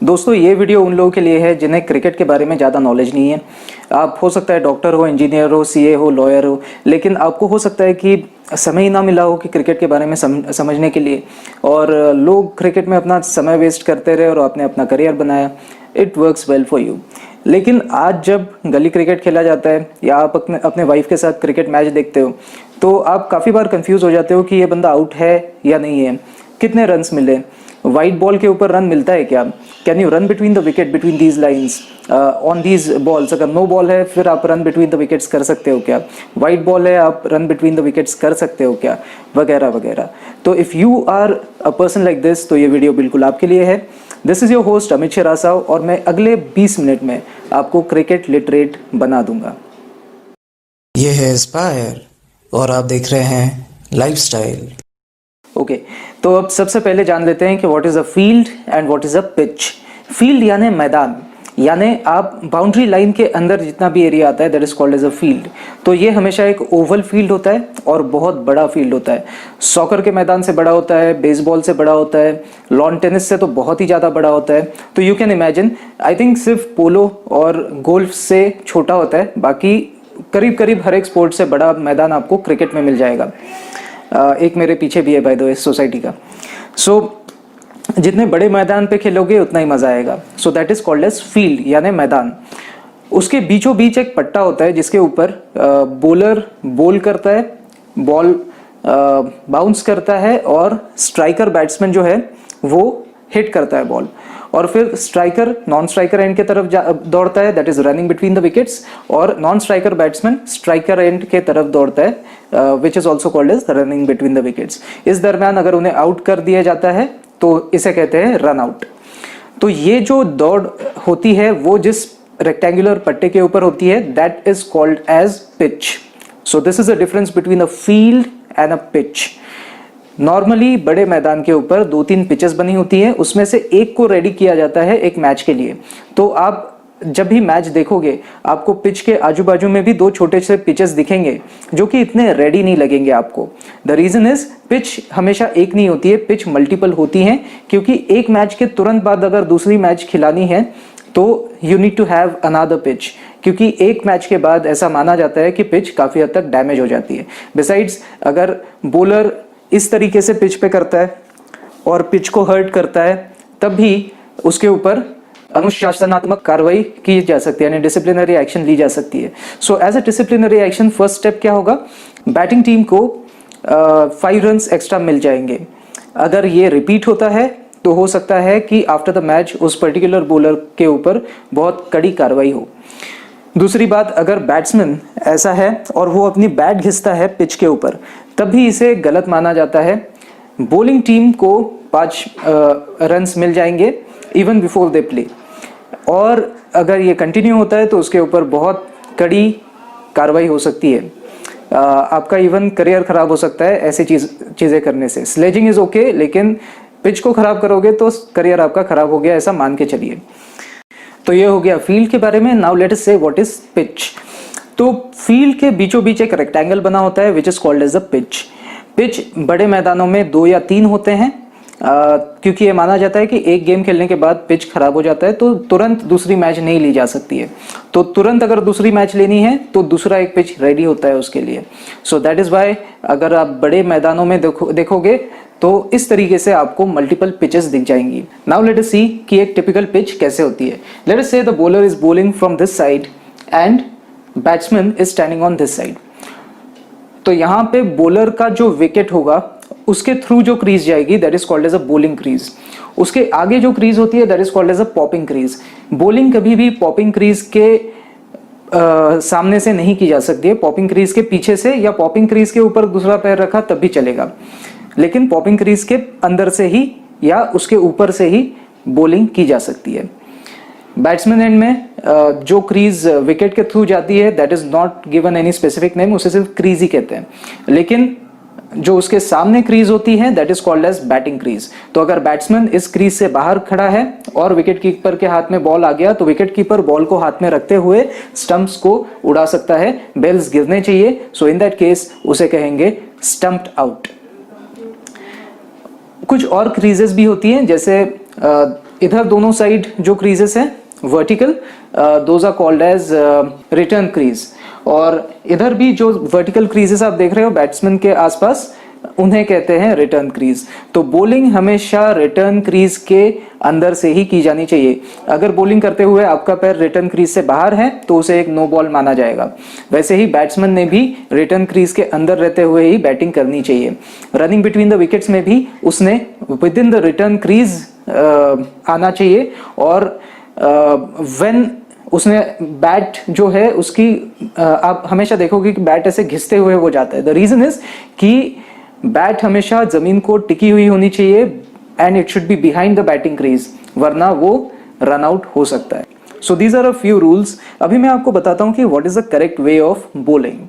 दोस्तों ये वीडियो उन लोगों के लिए है जिन्हें क्रिकेट के बारे में ज़्यादा नॉलेज नहीं है। आप हो सकता है डॉक्टर हो, इंजीनियर हो, सीए हो, लॉयर हो, लेकिन आपको हो सकता है कि समय ही ना मिला हो कि क्रिकेट के बारे में समझने के लिए, और लोग क्रिकेट में अपना समय वेस्ट करते रहे और आपने अपना करियर बनाया। It works well for you. लेकिन आज जब गली क्रिकेट खेला जाता है या आप अपने वाइफ के साथ क्रिकेट मैच देखते हो तो आप काफ़ी बार कंफ्यूज हो जाते हो कि ये बंदा आउट है या नहीं है, कितने रन्स मिले, वाइट बॉल के ऊपर रन मिलता है क्या, can you run between the wicket between these lines on these balls. अगर नो बॉल है फिर आप रन बिटवीन द विकेट्स कर सकते हो क्या, वाइट बॉल है आप रन बिटवीन द विकेट्स कर सकते हो क्या, वगैरह वगैरह। तो if you are a person like this तो ये वीडियो बिल्कुल आपके लिए है। This is your host Amit Sherasav और मैं अगले 20 मिनट में आपको क्रिकेट लिटरेट बना दूंगा। ये है एस्पायर और आप देख रहे हैं लाइफस्टाइल। ओके, तो अब सबसे पहले जान लेते हैं कि what is a field and what is a pitch. Field यानी मैदान, यानी आप बाउंड्री लाइन के अंदर जितना भी एरिया आता है that is called as a field. तो ये हमेशा एक ओवल फील्ड होता है और बहुत बड़ा फील्ड होता है। सॉकर के मैदान से बड़ा होता है, बेसबॉल से बड़ा होता है, लॉन टेनिस से तो बहुत ही ज़्यादा बड़ा होता है। तो you can imagine, I think सिर्फ पोलो और गोल्फ से छोटा होता है, बाकी करीब करीब हर एक स्पोर्ट से बड़ा मैदान आपको क्रिकेट में मिल जाएगा। एक मेरे पीछे भी है बाय द वे सोसाइटी का। सो जितने बड़े मैदान पे खेलोगे उतना ही मजा आएगा। So that is called as field यानी मैदान। उसके बीचों बीच एक पट्टा होता है जिसके ऊपर बॉलर बॉल करता है, बॉल बाउंस करता है और स्ट्राइकर बैट्समैन जो है वो हिट करता है बॉल, और फिर स्ट्राइकर नॉन स्ट्राइकर एंड के तरफ दौड़ता है, that is running between the wickets, और non striker batsman striker end के तरफ दौड़ता है which is also called as running between the wickets. इस दरम्यान अगर उन्हें आउट कर दिया जाता है तो इसे कहते हैं रन आउट। तो ये जो दौड़ होती है वो जिस रेक्टेंगुलर पट्टे के ऊपर होती है that is called as pitch. So this is the difference between a field and a pitch. Normally बड़े मैदान के ऊपर 2-3 पिचेस बनी होती है, उसमें से एक को रेडी किया जाता है एक मैच के लिए। तो आप जब भी मैच देखोगे आपको पिच के आजू बाजू में भी 2 छोटे से पिचेस दिखेंगे जो कि इतने रेडी नहीं लगेंगे आपको। द रीजन इज पिच हमेशा एक नहीं होती है, पिच मल्टीपल होती हैं, क्योंकि एक मैच के तुरंत बाद अगर दूसरी मैच खिलानी है तो you need to have another pitch, क्योंकि एक मैच के बाद ऐसा माना जाता है कि पिच काफी हद तक डैमेज हो जाती है। बिसाइड्स अगर बॉलर इस तरीके से पिच पे करता है और पिच को हर्ट करता है तब भी उसके ऊपर अनुशासनात्मक कार्रवाई की जा सकती है, यानी डिसिप्लिनरी एक्शन ली जा सकती है। So as a disciplinary action first step क्या होगा, बैटिंग टीम को 5 रन्स एक्स्ट्रा मिल जाएंगे। अगर ये रिपीट होता है तो हो सकता है कि आफ्टर द मैच उस पर्टिकुलर बॉलर के ऊपर बहुत कड़ी कार्रवाई हो। दूसरी बात, अगर बैट्समैन ऐसा है और वो अपनी बैट घिसता है पिच के ऊपर तब भी इसे गलत माना जाता है। बॉलिंग टीम को 5 रन्स मिल जाएंगे इवन बिफोर दे प्ले, और अगर ये कंटिन्यू होता है तो उसके ऊपर बहुत कड़ी कार्रवाई हो सकती है। आपका इवन करियर खराब हो सकता है ऐसी चीज़ें करने से। स्लेजिंग इज ओके, लेकिन पिच को खराब करोगे तो करियर आपका खराब हो गया, ऐसा मान के चलिए। तो ये हो गया फील्ड के बारे में। Now let us say what is pitch. तो फील्ड के बीचों बीच एक रेक्टेंगल बना होता है which is called as a pitch. Pitch बड़े मैदानों में 2 या 3 होते हैं, क्योंकि ये माना जाता है कि एक गेम खेलने के बाद पिच खराब हो जाता है तो तुरंत दूसरी मैच नहीं ली जा सकती है। तो तुरंत अगर दूसरी मैच लेनी है तो दूसरा एक पिच रेडी होता है उसके लिए। सो दैट इज वाई अगर आप बड़े मैदानों में देखोगे तो इस तरीके से आपको मल्टीपल पिचेस दिख जाएंगी। नाउ लेट अस सी कि एक टिपिकल पिच कैसे होती है। लेट अस से the bowler is bowling from this side and batsman is standing on this side. तो यहाँ पे बॉलर का जो विकेट होगा उसके थ्रू जो क्रीज जाएगी that is called as a bowling crease. उसके आगे जो क्रीज होती है that is called as a popping crease. Bowling कभी भी पॉपिंग क्रीज के सामने से नहीं की जा सकती है, पॉपिंग क्रीज के पीछे से या पॉपिंग क्रीज के ऊपर दूसरा पैर रखा तब भी चलेगा, लेकिन पॉपिंग क्रीज के अंदर से ही या उसके ऊपर से ही बॉलिंग की जा सकती है। बैट्समैन एंड में जो क्रीज विकेट के थ्रू जाती है that is not given any specific name, उसे सिर्फ क्रीज ही कहते हैं। लेकिन जो उसके सामने क्रीज होती है that is called as batting crease. तो अगर बैट्समैन इस क्रीज से बाहर खड़ा है और विकेट कीपर के हाथ में बॉल आ गया तो विकेट कीपर बॉल को हाथ में रखते हुए स्टंप्स को उड़ा सकता है, बेल्स गिरने चाहिए। सो इन दैट केस उसे कहेंगे स्टंप्ड आउट। कुछ और क्रीजेस भी होती हैं, जैसे इधर दोनों साइड जो क्रीजेस हैं vertical, those are called as return crease, और इधर भी जो वर्टिकल क्रीजेस आप देख रहे हो बैट्समैन के आसपास, उन्हें कहते हैं रिटर्न क्रीज। तो बॉलिंग हमेशा रिटर्न क्रीज के अंदर से ही की जानी चाहिए। अगर बॉलिंग करते हुए आपका पैर रिटर्न क्रीज से बाहर है तो उसे एक नो बॉल माना जाएगा। वैसे ही बैट्समैन ने भी रिटर्न क्रीज के अंदर रहते हुए ही बैटिंग करनी चाहिए। रनिंग बिटवीन द विकेट्स में भी उसने with in the return crease आना चाहिए, और व्हेन उसने बैट जो है उसकी आप हमेशा देखोगे कि बैट ऐसे घिसते हुए वो जाता है। द रीजन इज कि बैट हमेशा जमीन को टिकी हुई होनी चाहिए and it should be behind the batting crease, वरना वो रन आउट हो सकता है। So these are a few rules. अभी मैं आपको बताता हूं कि what is the correct way of bowling.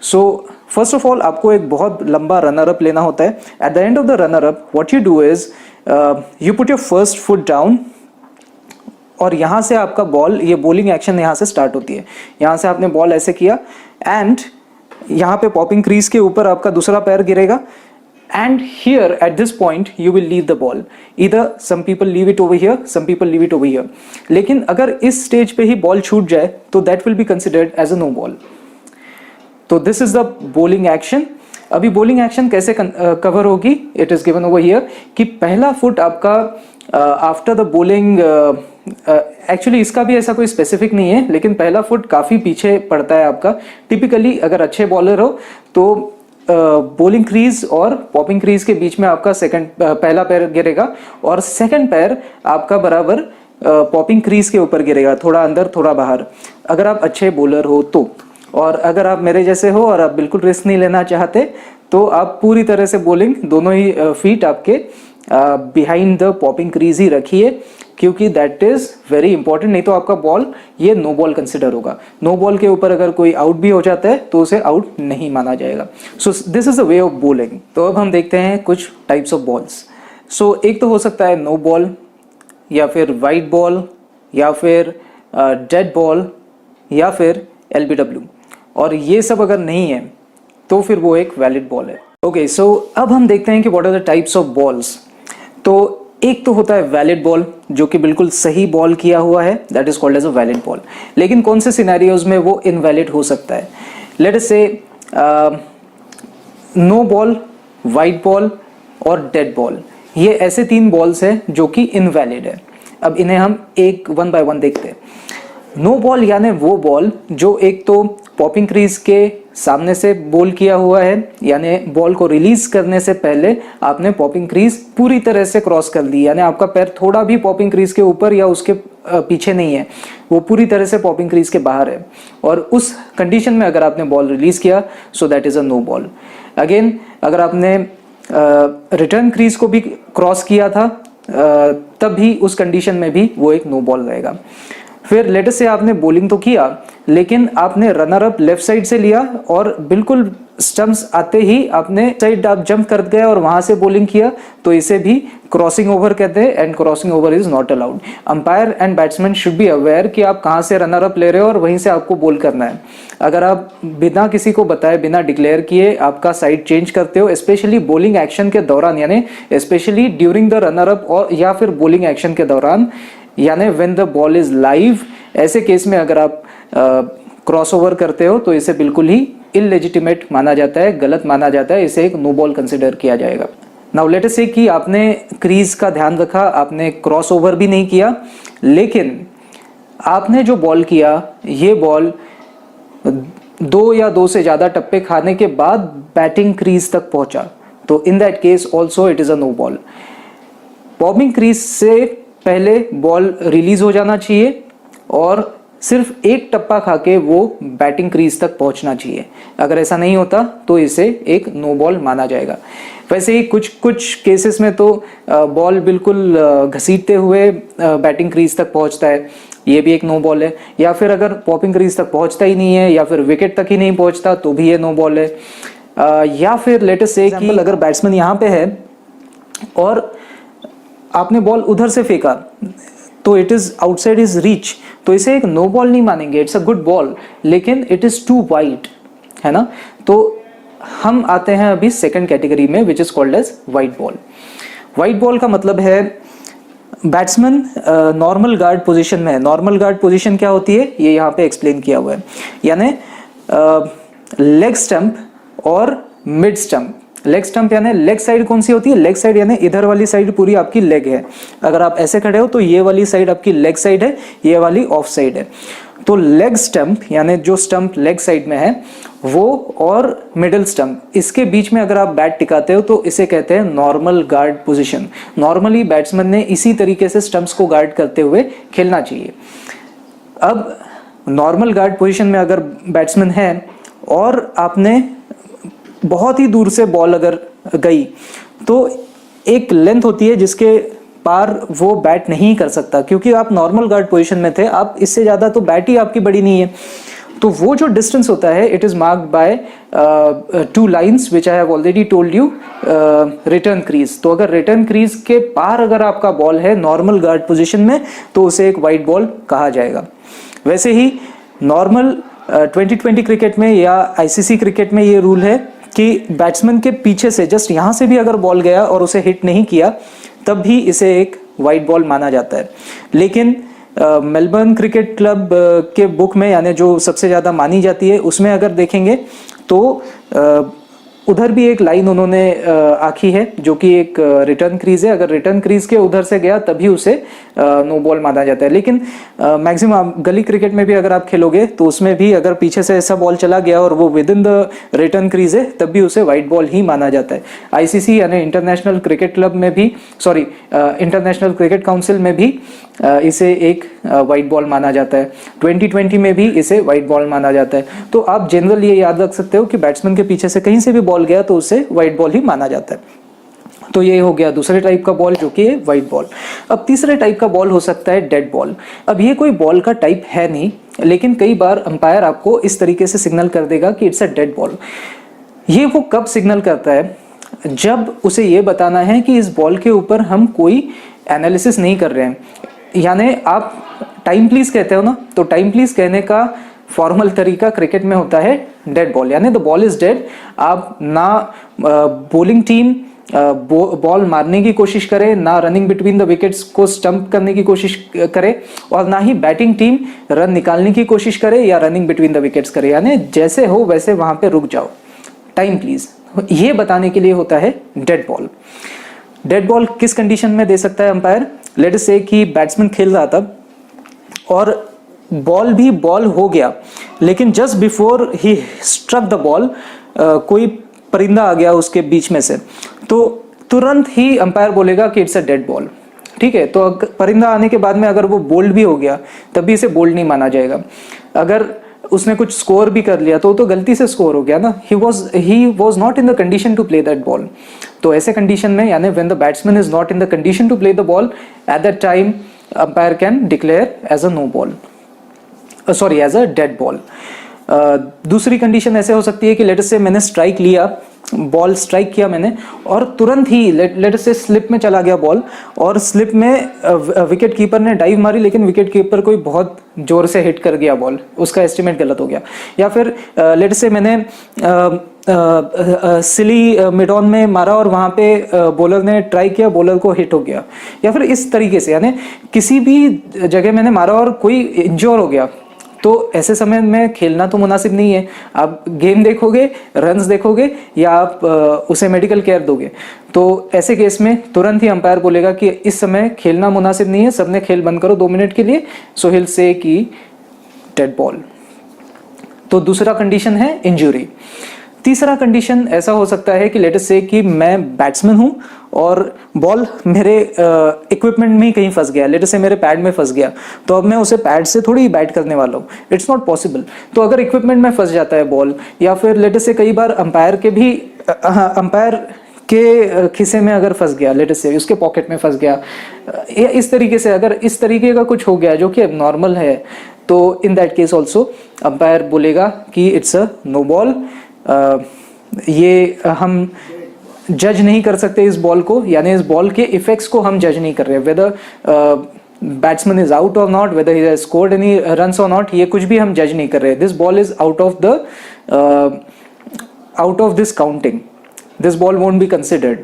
So first of all आपको एक बहुत लंबा रनर अप लेना होता है। At the end of the runner up what you do is you put your first foot down, और यहां से आपका बॉल, ये बॉलिंग एक्शन यहां से स्टार्ट होती है। यहां से आपने बॉल ऐसे किया एंड यहाँ पे पॉपिंग क्रीज के ऊपर आपका दूसरा पैर गिरेगा, and here at this point you will leave the ball. Either some people leave it over here, some people leave it over here. लेकिन अगर इस स्टेज पे ही बॉल छूट जाए तो that will be considered as a no ball. तो this is the bowling action. अभी bowling action कैसे कवर होगी, it is given over here कि पहला फुट आपका आफ्टर द बॉलिंग, एक्चुअली इसका भी ऐसा कोई स्पेसिफिक नहीं है, लेकिन पहला फुट काफी पीछे पड़ता है आपका। टिपिकली अगर अच्छे बॉलर हो तो बॉलिंग क्रीज और पॉपिंग क्रीज के बीच में आपका पहला पैर गिरेगा, और सेकंड पैर आपका बराबर पॉपिंग क्रीज के ऊपर गिरेगा, थोड़ा अंदर थोड़ा बाहर, अगर आप अच्छे बॉलर हो तो। और अगर आप मेरे जैसे हो और आप बिल्कुल रिस्क नहीं लेना चाहते तो आप पूरी तरह से बॉलिंग दोनों ही फीट आपके बिहाइंड द पॉपिंग क्रीज ही रखिए, क्योंकि दैट इज वेरी इंपॉर्टेंट। नहीं तो आपका बॉल ये नो बॉल कंसिडर होगा। नो बॉल के ऊपर अगर कोई आउट भी हो जाता है तो उसे आउट नहीं माना जाएगा। सो this is the way of bowling. तो अब हम देखते हैं कुछ टाइप्स ऑफ बॉल्स। सो एक तो हो सकता है नो बॉल, या फिर वाइड बॉल, या फिर डेड बॉल, या फिर LBW, और ये सब अगर नहीं है तो फिर वो एक वैलिड बॉल है। ओके, सो अब हम देखते हैं कि what are the types of balls. तो एक तो होता है वैलिड बॉल, जो कि बिल्कुल सही बॉल किया हुआ है, that is called as a valid ball. लेकिन कौन से सिनेरियोज में वो इनवैलिड हो सकता है? लेट अस से नो बॉल, वाइड बॉल और डेड बॉल, ये ऐसे 3 बॉल्स हैं जो कि इनवैलिड है। अब इन्हें हम एक वन बाय वन देखते हैं। नो बॉल यानी वो बॉल जो एक तो पॉपिंग क्रीज के सामने से बॉल किया हुआ है, यानी बॉल को रिलीज करने से पहले आपने पॉपिंग क्रीज पूरी तरह से क्रॉस कर दी, यानी आपका पैर थोड़ा भी पॉपिंग क्रीज के ऊपर या उसके पीछे नहीं है, वो पूरी तरह से पॉपिंग क्रीज के बाहर है, और उस कंडीशन में अगर आपने बॉल रिलीज किया so that is a no ball. Again अगर आपने रिटर्न क्रीज को भी क्रॉस किया था तब भी उस कंडीशन में भी वो एक नो बॉल रहेगा। फिर लेट अस से आपने बॉलिंग तो किया लेकिन आपने रनर अप लेफ्ट साइड से लिया और बिल्कुल स्टंप्स आते ही आपने साइड आप जंप कर गए और वहां से बॉलिंग किया, तो इसे भी क्रॉसिंग ओवर कहते हैं, and crossing over is not allowed. Umpire and batsman should be aware कि आप कहां से रनर अप ले रहे हो और वहीं से आपको बॉल करना है। अगर आप बिना किसी को बताए, बिना डिक्लेयर किए आपका साइड चेंज करते हो, स्पेशली बॉलिंग एक्शन के दौरान, यानी specially during the runner up और या फिर बॉलिंग एक्शन के दौरान, यानी when the ball is live, ऐसे केस में अगर आप क्रॉस ओवर करते हो तो इसे बिल्कुल ही इलेजिटिमेट माना जाता है, गलत माना जाता है, इसे एक नो बॉल कंसिडर किया जाएगा। नाउ लेट अस से कि आपने क्रीज का ध्यान रखा, आपने क्रॉस ओवर भी नहीं किया, लेकिन आपने जो बॉल किया ये बॉल 2 या 2 से ज्यादा टप्पे खाने के बाद बैटिंग क्रीज तक पहुंचा, तो in that case also it is a no ball. Popping crease से पहले बॉल रिलीज हो जाना चाहिए और सिर्फ एक टप्पा खा के वो बैटिंग क्रीज तक पहुंचना चाहिए। अगर ऐसा नहीं होता तो इसे एक नो बॉल माना जाएगा। वैसे ही कुछ केसेस में तो बॉल बिल्कुल घसीटते हुए बैटिंग क्रीज तक पहुंचता है, ये भी एक नो बॉल है। या फिर अगर पॉपिंग क्रीज तक पहुंचता ही नहीं है या फिर विकेट तक ही नहीं पहुंचता तो भी ये नो बॉल है। या फिर लेट अस से कि अगर बैट्समैन यहाँ पे है और आपने बॉल उधर से फेंका तो it is outside is reach, तो इसे एक नो बॉल नहीं मानेंगे, इट्स अ गुड बॉल, लेकिन इट इज टू वाइड, है ना। तो हम आते हैं अभी सेकंड कैटेगरी में, which is called as wide ball. Wide ball का मतलब है बैट्समैन नॉर्मल गार्ड पोजीशन में है। नॉर्मल गार्ड पोजीशन क्या होती है ये यहाँ पे एक्सप्लेन किया हुआ है, यानी लेग स्टंप और मिड स्टंप। लेग स्टंप यानी लेग साइड कौन सी होती है, लेग साइड यानी इधर वाली साइड पूरी आपकी लेग है। अगर आप ऐसे खड़े हो तो ये वाली साइड आपकी लेग साइड है, ये वाली ऑफ साइड है। तो लेग स्टंप यानी जो स्टंप लेग साइड में है वो और मिडिल स्टंप, इसके बीच में अगर आप बैट टिकाते हो तो इसे कहते हैं normal guard position. Normally batsman ने इसी तरीके से स्टंप्स को गार्ड करते हुए खेलना चाहिए। अब नॉर्मल गार्ड पोजीशन में अगर बैट्समैन है और आपने बहुत ही दूर से बॉल अगर गई तो एक लेंथ होती है जिसके पार वो बैट नहीं कर सकता, क्योंकि आप नॉर्मल गार्ड पोजीशन में थे, आप इससे ज़्यादा तो बैट ही आपकी बड़ी नहीं है। तो वो जो डिस्टेंस होता है it is marked by 2 lines which I have already told you, return crease. तो अगर रिटर्न क्रीज के पार अगर आपका बॉल है नॉर्मल गार्ड पोजीशन में तो उसे एक वाइड बॉल कहा जाएगा। वैसे ही नॉर्मल 2020 क्रिकेट में या आईसीसी क्रिकेट में ये रूल है कि बैट्समैन के पीछे से जस्ट यहाँ से भी अगर बॉल गया और उसे हिट नहीं किया तब भी इसे एक वाइड बॉल माना जाता है। लेकिन मेलबर्न क्रिकेट क्लब के बुक में यानी जो सबसे ज़्यादा मानी जाती है उसमें अगर देखेंगे तो उधर भी एक लाइन उन्होंने आखी है जो कि एक रिटर्न क्रीज है। अगर रिटर्न क्रीज के उधर से गया तभी उसे नो बॉल माना जाता है। लेकिन मैक्सिमम गली क्रिकेट में भी अगर आप खेलोगे तो उसमें भी अगर पीछे से ऐसा बॉल चला गया और वो with in the return crease है तब भी उसे वाइड बॉल ही माना जाता है। आईसीसी यानी इंटरनेशनल क्रिकेट क्लब में भी इंटरनेशनल क्रिकेट काउंसिल में भी इसे एक वाइड बॉल माना जाता है। 2020 में भी इसे वाइड बॉल माना जाता है। तो आप जनरल ये याद रख सकते हो कि बैट्समैन के पीछे से कहीं से भी बॉल गया तो उसे वाइड बॉल ही माना जाता है। तो ये हो गया दूसरे टाइप का बॉल जो कि है वाइड बॉल। अब तीसरे टाइप का बॉल हो सकता है डेड बॉल। अब ये कोई बॉल का टाइप है नहीं, लेकिन कई बार अंपायर आपको इस तरीके से सिग्नल कर देगा कि इट्स अ डेड बॉल। ये वो कब सिग्नल करता है जब उसे ये बताना है कि इस बॉल के ऊपर हम कोई एनालिसिस नहीं कर रहे हैं। यानी आप टाइम प्लीज कहते हो ना, तो टाइम प्लीज कहने का फॉर्मल तरीका क्रिकेट में होता है डेड बॉल, यानी द बॉल इज डेड। आप ना बॉलिंग टीम बॉल मारने की कोशिश करे, ना रनिंग बिटवीन द विकेट्स को स्टंप करने की कोशिश करे, और ना ही बैटिंग टीम रन निकालने की कोशिश करे या रनिंग बिटवीन द विकेट्स करे। यानी जैसे हो वैसे वहां पे रुक जाओ, टाइम प्लीज, ये बताने के लिए होता है डेड बॉल। डेड बॉल किस कंडीशन में दे सकता है अंपायर? लेट अस से कि बैट्समैन खेल रहा था और बॉल भी बॉल हो गया, लेकिन just before he struck the ball कोई परिंदा आ गया उसके बीच में से, तो तुरंत ही अंपायर बोलेगा कि इट्स अ डेड बॉल। ठीक है, तो परिंदा आने के बाद में अगर वो बोल्ड भी हो गया तब भी इसे बोल्ड नहीं माना जाएगा। अगर उसने कुछ स्कोर भी कर लिया तो गलती से स्कोर हो गया ना, he was not in the condition to play that ball. तो ऐसे कंडीशन में यानी when the batsman is not in the condition to play the ball, at that time umpire can declare as a no ball, sorry as a dead ball. दूसरी condition ऐसे हो सकती है कि लेट अस से मैंने स्ट्राइक लिया, ball strike किया मैंने और तुरंत ही लेट अस से स्लिप में चला गया बॉल, और स्लिप में विकेट कीपर ने डाइव मारी लेकिन विकेट कीपर कोई बहुत जोर से हिट कर गया बॉल, उसका एस्टिमेट गलत हो गया। या फिर लेट अस से मैंने सिली मिड ऑन में मारा और वहां पे बॉलर ने ट्राई किया, बॉलर को हिट हो गया, या फिर इस तरीके से यानी किसी भी जगह मैंने मारा और कोई इंजोर हो गया, तो ऐसे समय में खेलना तो मुनासिब नहीं है। आप गेम देखोगे, रन्स देखोगे, या आप उसे मेडिकल केयर दोगे। तो ऐसे केस में तुरंत ही अंपायर बोलेगा कि इस समय खेलना मुनासिब नहीं है, सबने खेल बंद करो 2 मिनट के लिए, सो हिल से की डेड बॉल। तो दूसरा कंडीशन है इंजरी। तीसरा कंडीशन ऐसा हो सकता है कि लेट अस से कि मैं बैट्समैन हूं और बॉल मेरे इक्विपमेंट में ही कहीं फंस गया, लेट अस से मेरे पैड में फंस गया, तो अब मैं उसे पैड से थोड़ी बैट करने वाला हूँ, इट्स नॉट पॉसिबल। तो अगर इक्विपमेंट में फंस जाता है बॉल, या फिर लेट अस से कई बार अंपायर के खिसे में अगर फंस गया, लेट अस से उसके पॉकेट में फंस गया, या इस तरीके से अगर इस तरीके का कुछ हो गया जो कि नॉर्मल है, तो in that case also umpire बोलेगा कि इट्स अ नो बॉल। ये हम जज नहीं कर सकते इस बॉल को, यानी इस बॉल के इफेक्ट्स को हम जज नहीं कर रहे, वेदर बैट्समैन इज आउट और not, weather he has scored any runs और नॉट, ये कुछ भी हम जज नहीं कर रहे। This ball is out of this counting, this ball won't be considered,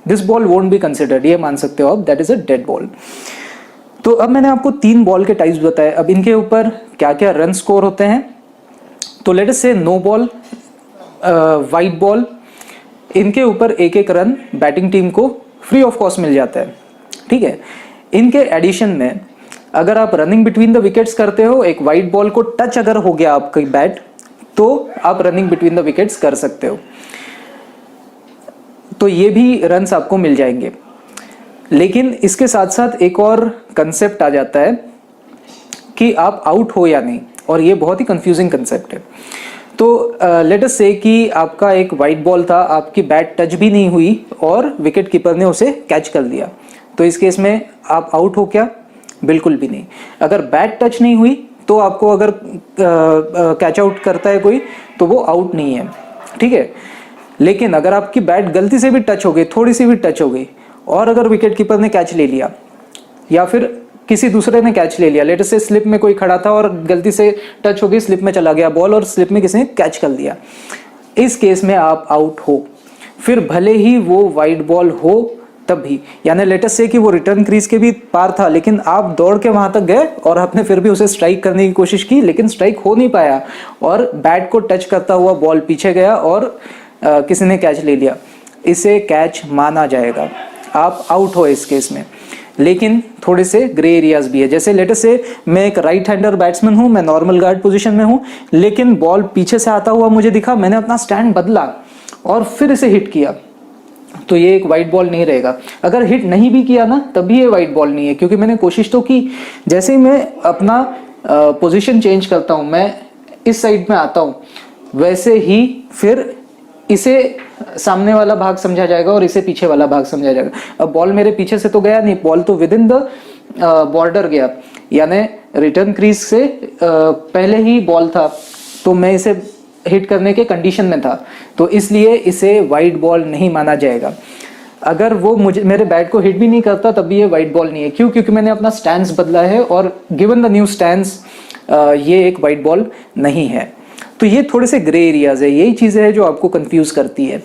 this ball won't be considered, ये मान सकते हो आप, that is a dead ball. तो अब मैंने आपको 3 बॉल के टाइप्स बताए, अब इनके ऊपर क्या क्या रन स्कोर होते हैं। तो लेट अस से नो बॉल, वाइट बॉल, इनके ऊपर एक एक रन बैटिंग टीम को फ्री ऑफ कॉस्ट मिल जाता है, ठीक है। इनके एडिशन में अगर आप रनिंग बिटवीन द विकेट्स करते हो, एक वाइट बॉल को टच अगर हो गया आपकी बैट, तो आप रनिंग बिटवीन द विकेट्स कर सकते हो, तो ये भी रन्स आपको मिल जाएंगे। लेकिन इसके साथ साथ एक और कंसेप्ट आ जाता है कि आप आउट हो या नहीं, और ये बहुत ही कंफ्यूजिंग कंसेप्ट है। तो लेट अस से कि आपका एक वाइट बॉल था, आपकी बैट टच भी नहीं हुई और विकेट कीपर ने उसे कैच कर लिया, तो इस केस में आप आउट हो क्या? बिल्कुल भी नहीं। अगर बैट टच नहीं हुई तो आपको अगर कैच आउट करता है कोई तो वो आउट नहीं है, ठीक है। लेकिन अगर आपकी बैट गलती से भी टच हो गई, थोड़ी सी भी टच हो गई, और अगर विकेट कीपर ने कैच ले लिया या फिर किसी दूसरे ने कैच ले लिया, लेट अस से स्लिप में कोई खड़ा था और गलती से टच हो गई, स्लिप में चला गया बॉल और स्लिप में किसी ने कैच कर लिया, इस केस में आप आउट हो। फिर भले ही वो वाइट बॉल हो तब भी, यानी लेट अस से कि वो रिटर्न क्रीज के भी पार था, लेकिन आप दौड़ के वहां तक गए और आपने फिर भी उसे स्ट्राइक करने की कोशिश की, लेकिन स्ट्राइक हो नहीं पाया और बैट को टच करता हुआ बॉल पीछे गया और किसी ने कैच ले लिया, इसे कैच माना जाएगा, आप आउट हो इस केस में। लेकिन थोड़े से ग्रे एरियाज भी है, जैसे लेट अस से मैं एक राइट हैंडर बैट्समैन हूं, मैं नॉर्मल गार्ड पोजीशन में हूं, लेकिन बॉल पीछे से आता हुआ मुझे दिखा, मैंने अपना स्टैंड बदला और फिर इसे हिट किया, तो ये एक वाइट बॉल नहीं रहेगा। अगर हिट नहीं भी किया ना तब भी ये वाइट बॉल नहीं है, क्योंकि मैंने कोशिश तो की। जैसे ही मैं अपना पोजीशन चेंज करता हूं, मैं इस साइड में आता हूं, वैसे ही फिर इसे सामने वाला भाग समझा जाएगा और इसे पीछे वाला भाग समझा जाएगा। अब बॉल मेरे पीछे से तो गया नहीं, बॉल तो विद इन द बॉर्डर गया, यानी रिटर्न क्रीज से पहले ही बॉल था, तो मैं इसे हिट करने के कंडीशन में था, तो इसलिए इसे वाइट बॉल नहीं माना जाएगा। अगर वो मेरे बैट को हिट भी नहीं करता तब भी ये वाइट बॉल नहीं है। क्यों? क्योंकि मैंने अपना स्टैंस बदला है और गिवन द न्यू स्टैंस ये एक वाइट बॉल नहीं है। तो ये थोड़े से ग्रे एरियाज है, यही चीजें है जो आपको कंफ्यूज करती है।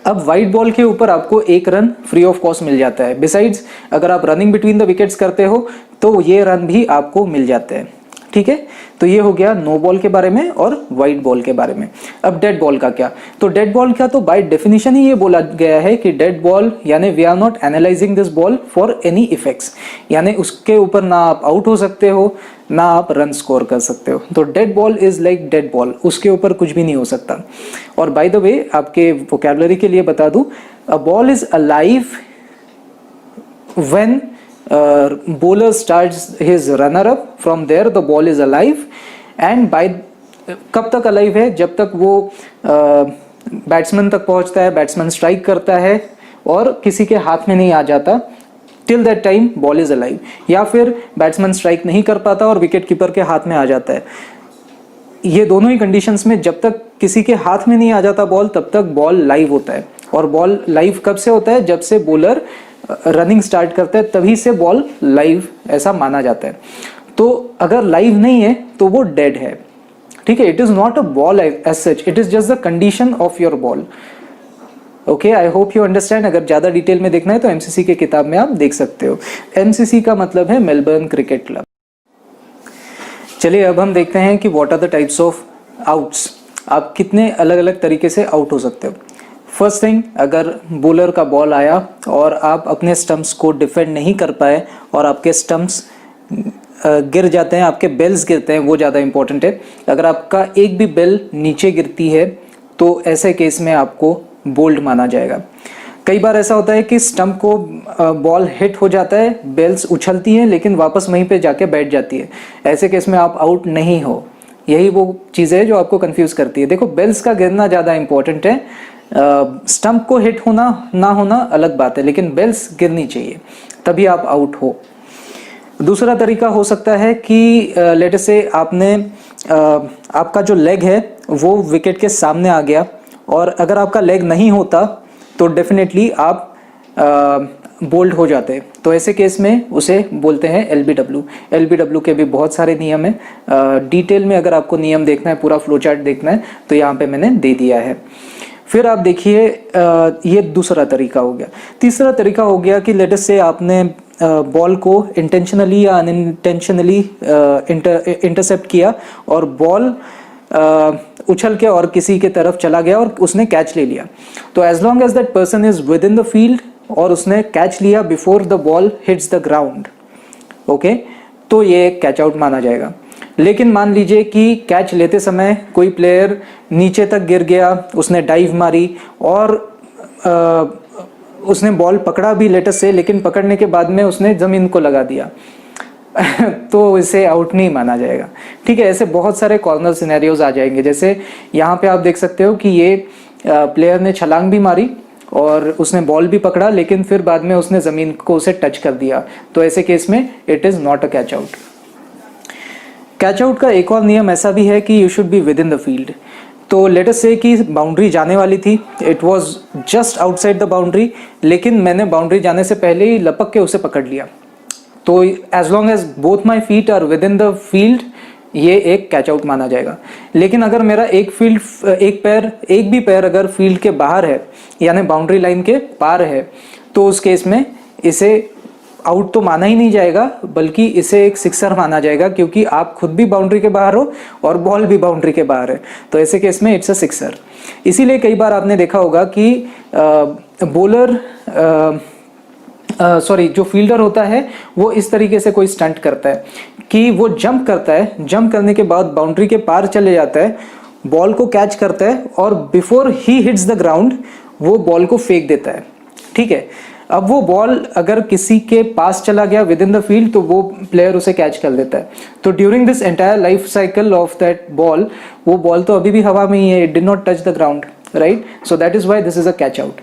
अब वाइट बॉल के ऊपर आपको एक रन फ्री ऑफ कॉस्ट मिल जाता है। बिसाइड्स अगर आप रनिंग बिटवीन द विकेट्स करते हो तो ये रन भी आपको मिल जाते हैं, ठीक है। तो ये हो गया नो बॉल के बारे में और वाइट बॉल के बारे में। अब डेड बॉल का क्या? तो डेड बॉल का तो बाय डेफिनेशन ही ये बोला गया है कि डेड बॉल यानी we are not analysing this ball for any effects, यानी उसके ऊपर ना आप आउट हो सकते हो ना आप रन स्कोर कर सकते हो। तो dead ball is like dead ball, उसके ऊपर कुछ भी नहीं हो सकता। और बाय द वे आपके वोकैबुलरी के लिए बता दूं, a ball is alive when bowler starts his runner up, from there the ball is alive, and by कब तक अलाइव है? जब तक वो बैट्समैन तक पहुंचता है, बैट्समैन स्ट्राइक करता है और किसी के हाथ में नहीं आ जाता, till that time ball is alive. या फिर बैट्समैन स्ट्राइक नहीं कर पाता और विकेट कीपर के हाथ में आ जाता है। ये दोनों ही कंडीशंस में जब तक किसी के हाथ में नहीं आ जाता बॉल, तब तक बॉल लाइव होता है। और बॉल लाइव कब से होता है? जब से बॉलर रनिंग स्टार्ट करता है, तभी से बॉल लाइव ऐसा माना जाता है। तो अगर लाइव नहीं है तो वो डेड है, ठीक है। It is not a ball as such, it is just the condition of your ball. Okay, I hope you understand. अगर ज्यादा डिटेल में देखना है तो एमसीसी के किताब में आप देख सकते हो। एमसीसी का मतलब है मेलबर्न क्रिकेट क्लब। चलिए अब हम देखते हैं कि what are the types of outs. आप कितने अलग अलग तरीके से आउट हो सकते हो। फर्स्ट थिंग, अगर बॉलर का बॉल आया और आप अपने स्टंप्स को डिफेंड नहीं कर पाए और आपके स्टंप्स गिर जाते हैं, आपके बेल्स गिरते हैं, वो ज़्यादा इंपॉर्टेंट है। अगर आपका एक भी बेल नीचे गिरती है तो ऐसे केस में आपको बोल्ड माना जाएगा। कई बार ऐसा होता है कि स्टंप को बॉल हिट हो जाता है, बेल्स उछलती हैं लेकिन वापस वहीं पे जाके बैठ जाती है, ऐसे केस में आप आउट नहीं हो। यही वो चीज़ है जो आपको कंफ्यूज करती है। देखो, बेल्स का गिरना ज़्यादा इंपॉर्टेंट है, स्टंप को हिट होना ना होना अलग बात है, लेकिन बेल्स गिरनी चाहिए तभी आप आउट हो। दूसरा तरीका हो सकता है कि लेट से आपने आपका जो लेग है वो विकेट के सामने आ गया, और अगर आपका लेग नहीं होता तो डेफिनेटली आप बोल्ड हो जाते। तो ऐसे केस में उसे बोलते हैं एलबीडब्ल्यू। एलबीडब्ल्यू के भी बहुत सारे नियम हैं। डिटेल में अगर आपको नियम देखना है, पूरा फ्लो चार्ट देखना है, तो यहाँ पे मैंने दे दिया है। फिर आप देखिए ये दूसरा तरीका हो गया। तीसरा तरीका हो गया कि लेट अस से आपने बॉल को इंटेंशनली या अनइंटेंशनली इंटरसेप्ट किया और बॉल उछल के और किसी के तरफ चला गया और उसने कैच ले लिया। तो as long as that person is within the field और उसने कैच लिया before the ball hits the ground, okay, तो ये एक कैच आउट माना जाएगा। लेकिन मान लीजिए कि कैच लेते समय कोई प्लेयर नीचे तक गिर गया, उसने डाइव मारी और उसने बॉल पकड़ा भी लेटस से, लेकिन पकड़ने के बाद में उसने ज़मीन को लगा दिया तो इसे आउट नहीं माना जाएगा। ठीक है, ऐसे बहुत सारे कॉर्नर सिनेरियोज आ जाएंगे। जैसे यहाँ पे आप देख सकते हो कि ये प्लेयर ने छलांग भी मारी और उसने बॉल भी पकड़ा, लेकिन फिर बाद में उसने ज़मीन को उसे टच कर दिया, तो ऐसे केस में it is not a catch out. Catch out का एक और नियम ऐसा भी है कि you should be with in the field. तो लेट अस से कि बाउंड्री जाने वाली थी, it was just outside the boundary, लेकिन मैंने बाउंड्री जाने से पहले ही लपक के उसे पकड़ लिया, तो as long as both my feet are within the field ये एक कैच आउट माना जाएगा। लेकिन अगर मेरा एक भी पैर अगर फील्ड के बाहर है यानी बाउंड्री लाइन के पार है, तो उस केस में इसे आउट तो माना ही नहीं जाएगा, बल्कि इसे एक सिक्सर माना जाएगा, क्योंकि आप खुद भी बाउंड्री के बाहर हो और बॉल भी बाउंड्री के बाहर है, तो ऐसे केस में इट्स अ सिक्सर। इसीलिए कई बार आपने देखा होगा कि बॉलर जो फील्डर होता है वो इस तरीके से कोई स्टंट करता है कि वो जंप करता है, जंप करने के बाद बाउंड्री के पार चले जाता है, बॉल को कैच करता है और before he hits the ground वो बॉल को फेंक देता है। ठीक है, अब वो बॉल अगर किसी के पास चला गया विद इन द फील्ड तो वो प्लेयर उसे कैच कर लेता है। तो during this entire life cycle of that ball, वो बॉल तो अभी भी हवा में ही है, it did not touch the ground, right, so that is why this is a catch out.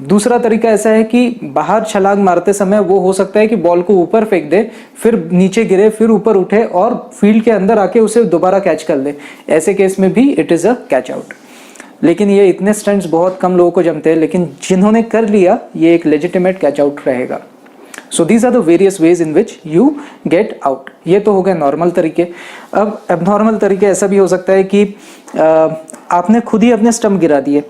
दूसरा तरीका ऐसा है कि बाहर छलांग मारते समय वो हो सकता है कि बॉल को ऊपर फेंक दे, फिर नीचे गिरे, फिर ऊपर उठे और फील्ड के अंदर आके उसे दोबारा कैच कर ले, ऐसे केस में भी it is a catch out. लेकिन ये इतने स्टंट्स बहुत कम लोगों को जमते हैं, लेकिन जिन्होंने कर लिया ये एक लेजिटिमेट कैच आउट रहेगा। So these are the various ways in which you get out. ये तो हो गए नॉर्मल तरीके। अब एबनॉर्मल तरीके ऐसा भी हो सकता है कि आपने खुद ही अपने स्टंप गिरा दिए।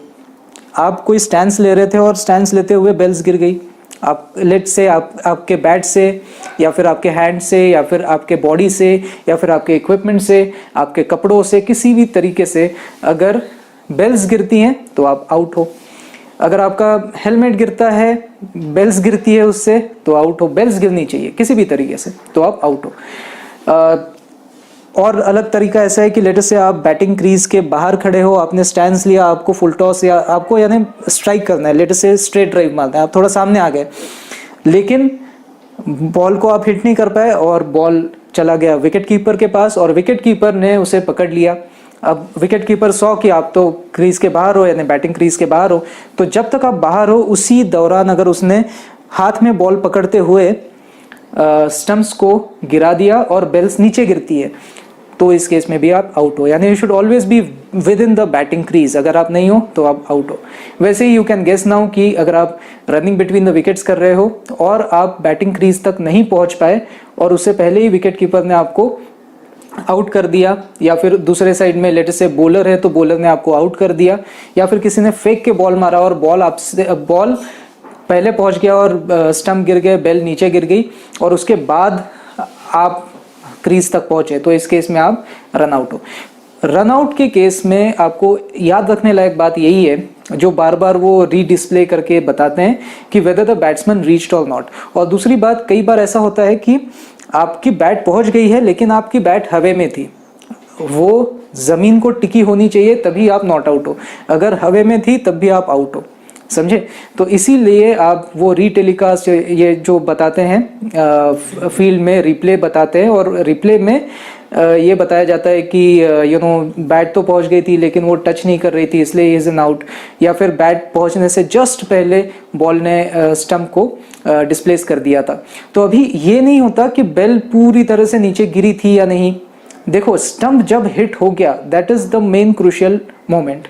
आप कोई स्टैंस ले रहे थे और स्टैंस लेते हुए बेल्स गिर गई। आप लेट से आपके बैट से या फिर आपके हैंड से या फिर आपके बॉडी से या फिर आपके इक्विपमेंट से, आपके कपड़ों से, किसी भी तरीके से अगर बेल्स गिरती हैं तो आप आउट हो। अगर आपका हेलमेट गिरता है, बेल्स गिरती है उससे, तो आउट हो। बेल्स गिरनी चाहिए किसी भी तरीके से, तो आप आउट हो। और अलग तरीका ऐसा है कि लेटर से आप बैटिंग क्रीज के बाहर खड़े हो, आपने स्टैंस लिया, आपको फुल टॉस या आपको यानी स्ट्राइक करना है, लेटर से स्ट्रेट ड्राइव मारना है, आप थोड़ा सामने आ गए, लेकिन बॉल को आप हिट नहीं कर पाए और बॉल चला गया विकेट कीपर के पास और विकेट कीपर ने उसे पकड़ लिया। अब विकेट कीपर सौ कि आप तो क्रीज के बाहर हो यानी बैटिंग क्रीज के बाहर हो, तो जब तक आप बाहर हो उसी दौरान अगर उसने हाथ में बॉल पकड़ते हुए स्टंप्स को गिरा दिया और बेल्स नीचे गिरती है, तो इस केस में भी आप आउट हो। यानी you should always be with in the batting crease. अगर आप नहीं हो तो आप आउट हो। वैसे ही यू कैन गेस नाउ कि अगर आप रनिंग बिटवीन द विकेट्स कर रहे हो और आप बैटिंग क्रीज तक नहीं पहुंच पाए और उससे पहले ही विकेट कीपर ने आपको आउट कर दिया, या फिर दूसरे साइड में लेटर से बॉलर है तो बॉलर ने आपको आउट कर दिया, या फिर किसी ने फेंक के बॉल मारा और बॉल पहले पहुंच गया और स्टंप गिर गए, बेल नीचे गिर गई और उसके बाद आप क्रीज तक पहुंचे, तो इस केस में आप रन आउट हो। रन आउट के केस में आपको याद रखने लायक बात यही है, जो बार बार वो रीडिस्प्ले करके बताते हैं कि वेदर द बैट्समैन रीच्ड और नॉट। और दूसरी बात, कई बार ऐसा होता है कि आपकी बैट पहुंच गई है लेकिन आपकी बैट हवे में थी, वो जमीन को टिकी होनी चाहिए तभी आप नॉट आउट हो, अगर हवे में थी तब भी आप आउट हो, समझे। तो इसीलिए आप वो रीटेलीकास्ट ये जो बताते हैं फील्ड में रिप्ले बताते हैं, और रिप्ले में ये बताया जाता है कि बैट तो पहुंच गई थी लेकिन वो टच नहीं कर रही थी इसलिए इज एन आउट, या फिर बैट पहुंचने से जस्ट पहले बॉल ने स्टंप को डिस्प्लेस कर दिया था। तो अभी ये नहीं होता कि बेल पूरी तरह से नीचे गिरी थी या नहीं। देखो, स्टंप जब हिट हो गया, that is the main crucial moment.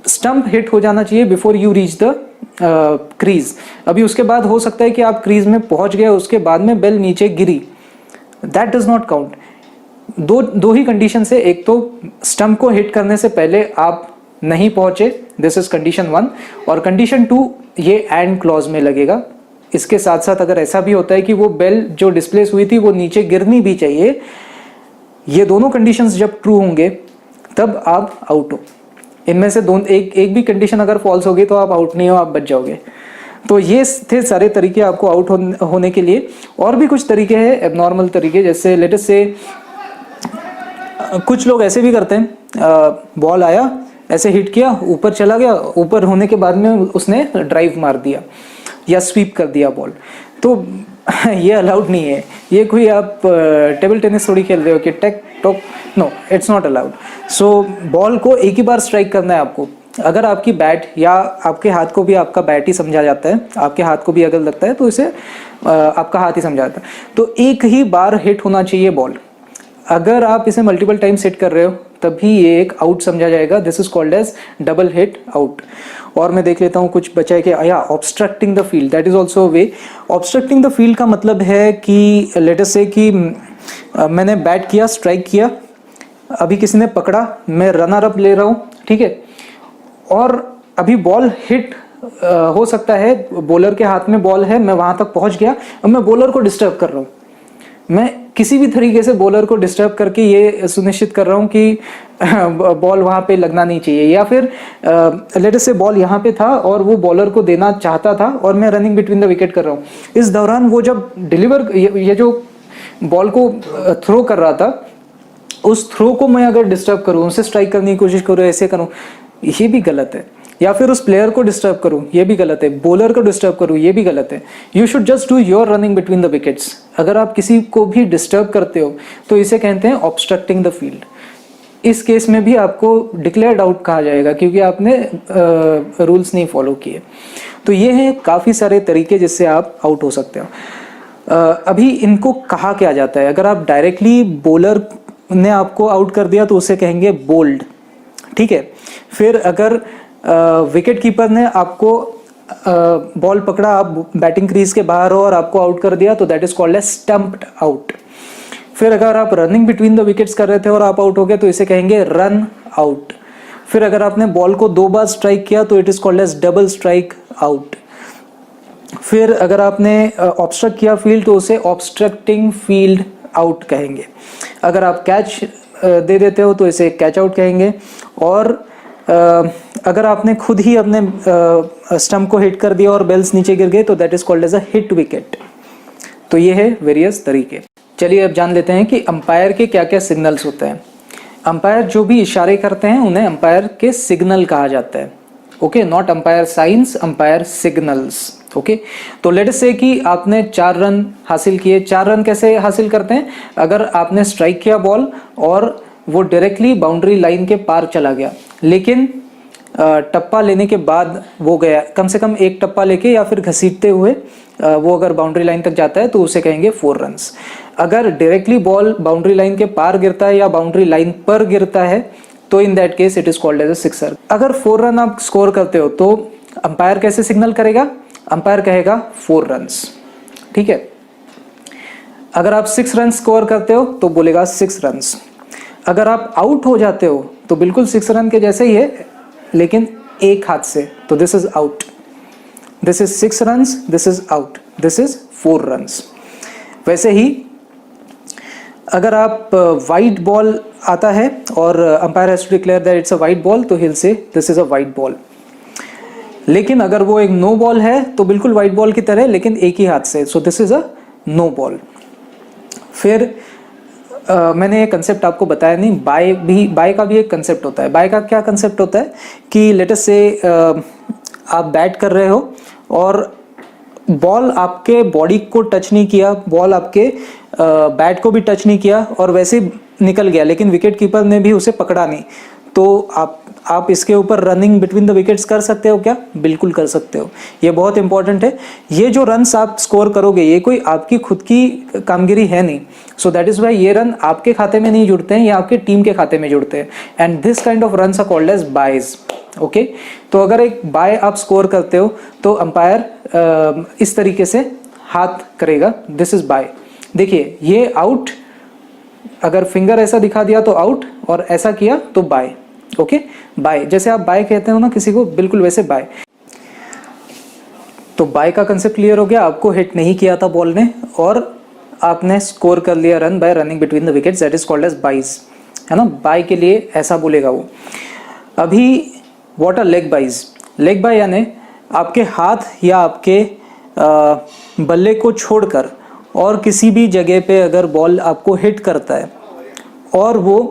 Stump hit हो जाना चाहिए before you reach the crease. अभी उसके बाद हो सकता है कि आप क्रीज में पहुंच गए, उसके बाद में बेल नीचे गिरी, दैट डज नॉट काउंट। दो ही कंडीशन से, एक तो स्टंप को हिट करने से पहले आप नहीं पहुंचे, दिस इज कंडीशन 1। और कंडीशन 2 ये एंड क्लॉज में लगेगा। इसके साथ साथ अगर ऐसा भी होता है कि वो बेल जो डिस्प्लेस हुई थी वो नीचे गिरनी भी चाहिए, ये दोनों कंडीशंस जब ट्रू होंगे तब आप आउट हो। इनमें से एक भी कंडीशन अगर फॉल्स होगी तो आप आउट नहीं हो, आप बच जाओगे। तो ये थे सारे तरीके आपको आउट होने के लिए। और भी कुछ तरीके हैं एबनॉर्मल तरीके, जैसे लेट अस से कुछ लोग ऐसे भी करते हैं, बॉल आया ऐसे हिट किया, ऊपर चला गया, ऊपर होने के बाद में उसने ड्राइव मार दिया या स्वीप कर दिया बॉल, तो ये अलाउड नहीं है। ये कोई आप टेबल टेनिस थोड़ी खेल रहे हो कि tick tock, no it's not allowed. So ball को एक ही बार स्ट्राइक करना है आपको। अगर आपकी बैट या आपके हाथ को भी आपका बैट ही समझा जाता है, आपके हाथ को भी अगर लगता है तो इसे आपका हाथ ही समझा जाता है, तो एक ही बार हिट होना चाहिए बॉल। अगर आप इसे मल्टीपल टाइम सेट कर रहे हो तभी ये एक आउट समझा जाएगा। This is called as double hit out. और मैं देख लेता हूँ कुछ बचा है कि या obstructing the field, that is also way. Obstructing the field का मतलब है कि लेट अस से कि मैंने बैट किया, स्ट्राइक किया, अभी किसी ने पकड़ा, मैं रनर अप ले रहा हूँ, ठीक है, और अभी बॉल हिट हो सकता है, बॉलर के हाथ में बॉल है, मैं वहां तक पहुंच गया, अब मैं बॉलर को डिस्टर्ब कर रहा हूँ। मैं किसी भी तरीके से बॉलर को डिस्टर्ब करके ये सुनिश्चित कर रहा हूँ कि बॉल वहां पे लगना नहीं चाहिए, या फिर लेट अस से बॉल यहाँ पे था और वो बॉलर को देना चाहता था और मैं रनिंग बिटवीन द विकेट कर रहा हूँ। इस दौरान वो जब डिलीवर ये जो बॉल को थ्रो कर रहा था, उस थ्रो को मैं अगर डिस्टर्ब करूँ, उसे स्ट्राइक करने की कोशिश करूँ, ऐसे करूँ, ये भी गलत है। या फिर उस प्लेयर को डिस्टर्ब करूं, ये भी गलत है। बॉलर को डिस्टर्ब करूं, ये भी गलत है। You should just do your running between the wickets. अगर आप किसी को भी डिस्टर्ब करते हो तो इसे कहते हैं ऑब्स्ट्रक्टिंग द फील्ड। इस केस में भी आपको डिक्लेयर्ड आउट कहा जाएगा क्योंकि आपने रूल्स नहीं फॉलो किए। तो ये हैं काफ़ी सारे तरीके जिससे आप आउट हो सकते हो। अभी इनको कहा क्या जाता है? अगर आप डायरेक्टली बॉलर ने आपको आउट कर दिया तो उसे कहेंगे बोल्ड, ठीक है। फिर अगर विकेट कीपर ने आपको बॉल पकड़ा, आप बैटिंग क्रीज के बाहर हो और आपको आउट कर दिया तो that is called as stumped out. फिर अगर आप रनिंग बिटवीन द विकेट्स कर रहे थे और आप आउट हो गए तो इसे कहेंगे रन आउट। फिर अगर आपने बॉल को 2 बार स्ट्राइक किया तो it is called as double strike out. फिर अगर आपने ऑब्स्ट्रक्ट किया फील्ड तो उसे ऑब्स्ट्रक्टिंग फील्ड आउट कहेंगे। अगर आप कैच दे देते हो तो इसे कैच आउट कहेंगे। और अगर आपने खुद ही अपने स्टंप को हिट कर दिया और बेल्स नीचे गिर गए तो that is called as a hit wicket. तो ये है वेरियस तरीके। चलिए अब जान लेते हैं कि अंपायर के क्या क्या सिग्नल्स होते हैं। अंपायर जो भी इशारे करते हैं उन्हें अंपायर के सिग्नल कहा जाता है। Okay, not umpire science, umpire signals. Okay, तो लेट अस से कि आपने 4 रन हासिल किए। 4 रन कैसे हासिल करते हैं? अगर आपने स्ट्राइक किया बॉल और वो डायरेक्टली बाउंड्री लाइन के पार चला गया, लेकिन टप्पा लेने के बाद वो गया, कम से कम एक टप्पा लेके या फिर घसीटते हुए वो अगर बाउंड्री लाइन तक जाता है तो उसे कहेंगे 4 रन्स। अगर डायरेक्टली बॉल बाउंड्री लाइन के पार गिरता है या बाउंड्री लाइन पर गिरता है तो in that case it is called as a sixer. अगर 4 रन आप स्कोर करते हो तो अंपायर कैसे सिग्नल करेगा? अंपायर कहेगा 4 रन्स, ठीक है। अगर आप 6 रन स्कोर करते हो तो बोलेगा 6 रन्स। अगर आप आउट हो जाते हो तो बिल्कुल 6 रन के जैसे ही है लेकिन एक हाथ से, तो this is out. This is 6 runs, this is out, this is 4 runs. वैसे ही अगर आप वाइड बॉल आता है और umpire has to declare that it's a wide ball तो हिल से this is a wide ball. लेकिन अगर वो एक नो बॉल है तो बिल्कुल वाइड बॉल की तरह लेकिन एक ही हाथ से, so this is a no ball. फिर मैंने ये कंसेप्ट आपको बताया नहीं, बाय का भी एक कंसेप्ट होता है। बाय का क्या कंसेप्ट होता है कि लेट अस से आप बैट कर रहे हो और बॉल आपके बॉडी को टच नहीं किया, बॉल आपके बैट को भी टच नहीं किया और वैसे निकल गया, लेकिन विकेट कीपर ने भी उसे पकड़ा नहीं, तो आप इसके ऊपर रनिंग बिटवीन द विकेट्स कर सकते हो क्या? बिल्कुल कर सकते हो। ये बहुत इंपॉर्टेंट है। ये जो रन्स आप स्कोर करोगे ये कोई आपकी खुद की कामगिरी है नहीं, सो दैट इज वाई ये रन आपके खाते में नहीं जुड़ते हैं, ये आपके टीम के खाते में जुड़ते हैं। And this kind of runs are called as byes. Okay, तो अगर एक बाय आप स्कोर करते हो तो अंपायर इस तरीके से हाथ करेगा, दिस इज बाय। देखिए ये आउट, अगर फिंगर ऐसा दिखा दिया तो आउट और ऐसा किया तो बाय। ओके बाय, जैसे आप बाय कहते हो ना किसी को, बिल्कुल वैसे बाय। तो बाय का कंसेप्ट क्लियर हो गया, आपको हिट नहीं किया था बॉल ने और आपने स्कोर कर लिया run by running between the wickets, that is called as byes, है ना। बाय के लिए ऐसा बोलेगा वो। अभी what are leg byes? Leg bye यानी आपके हाथ या आपके बल्ले को छोड़कर और किसी भी जगह पे अगर बॉल आपको हिट करता है और वो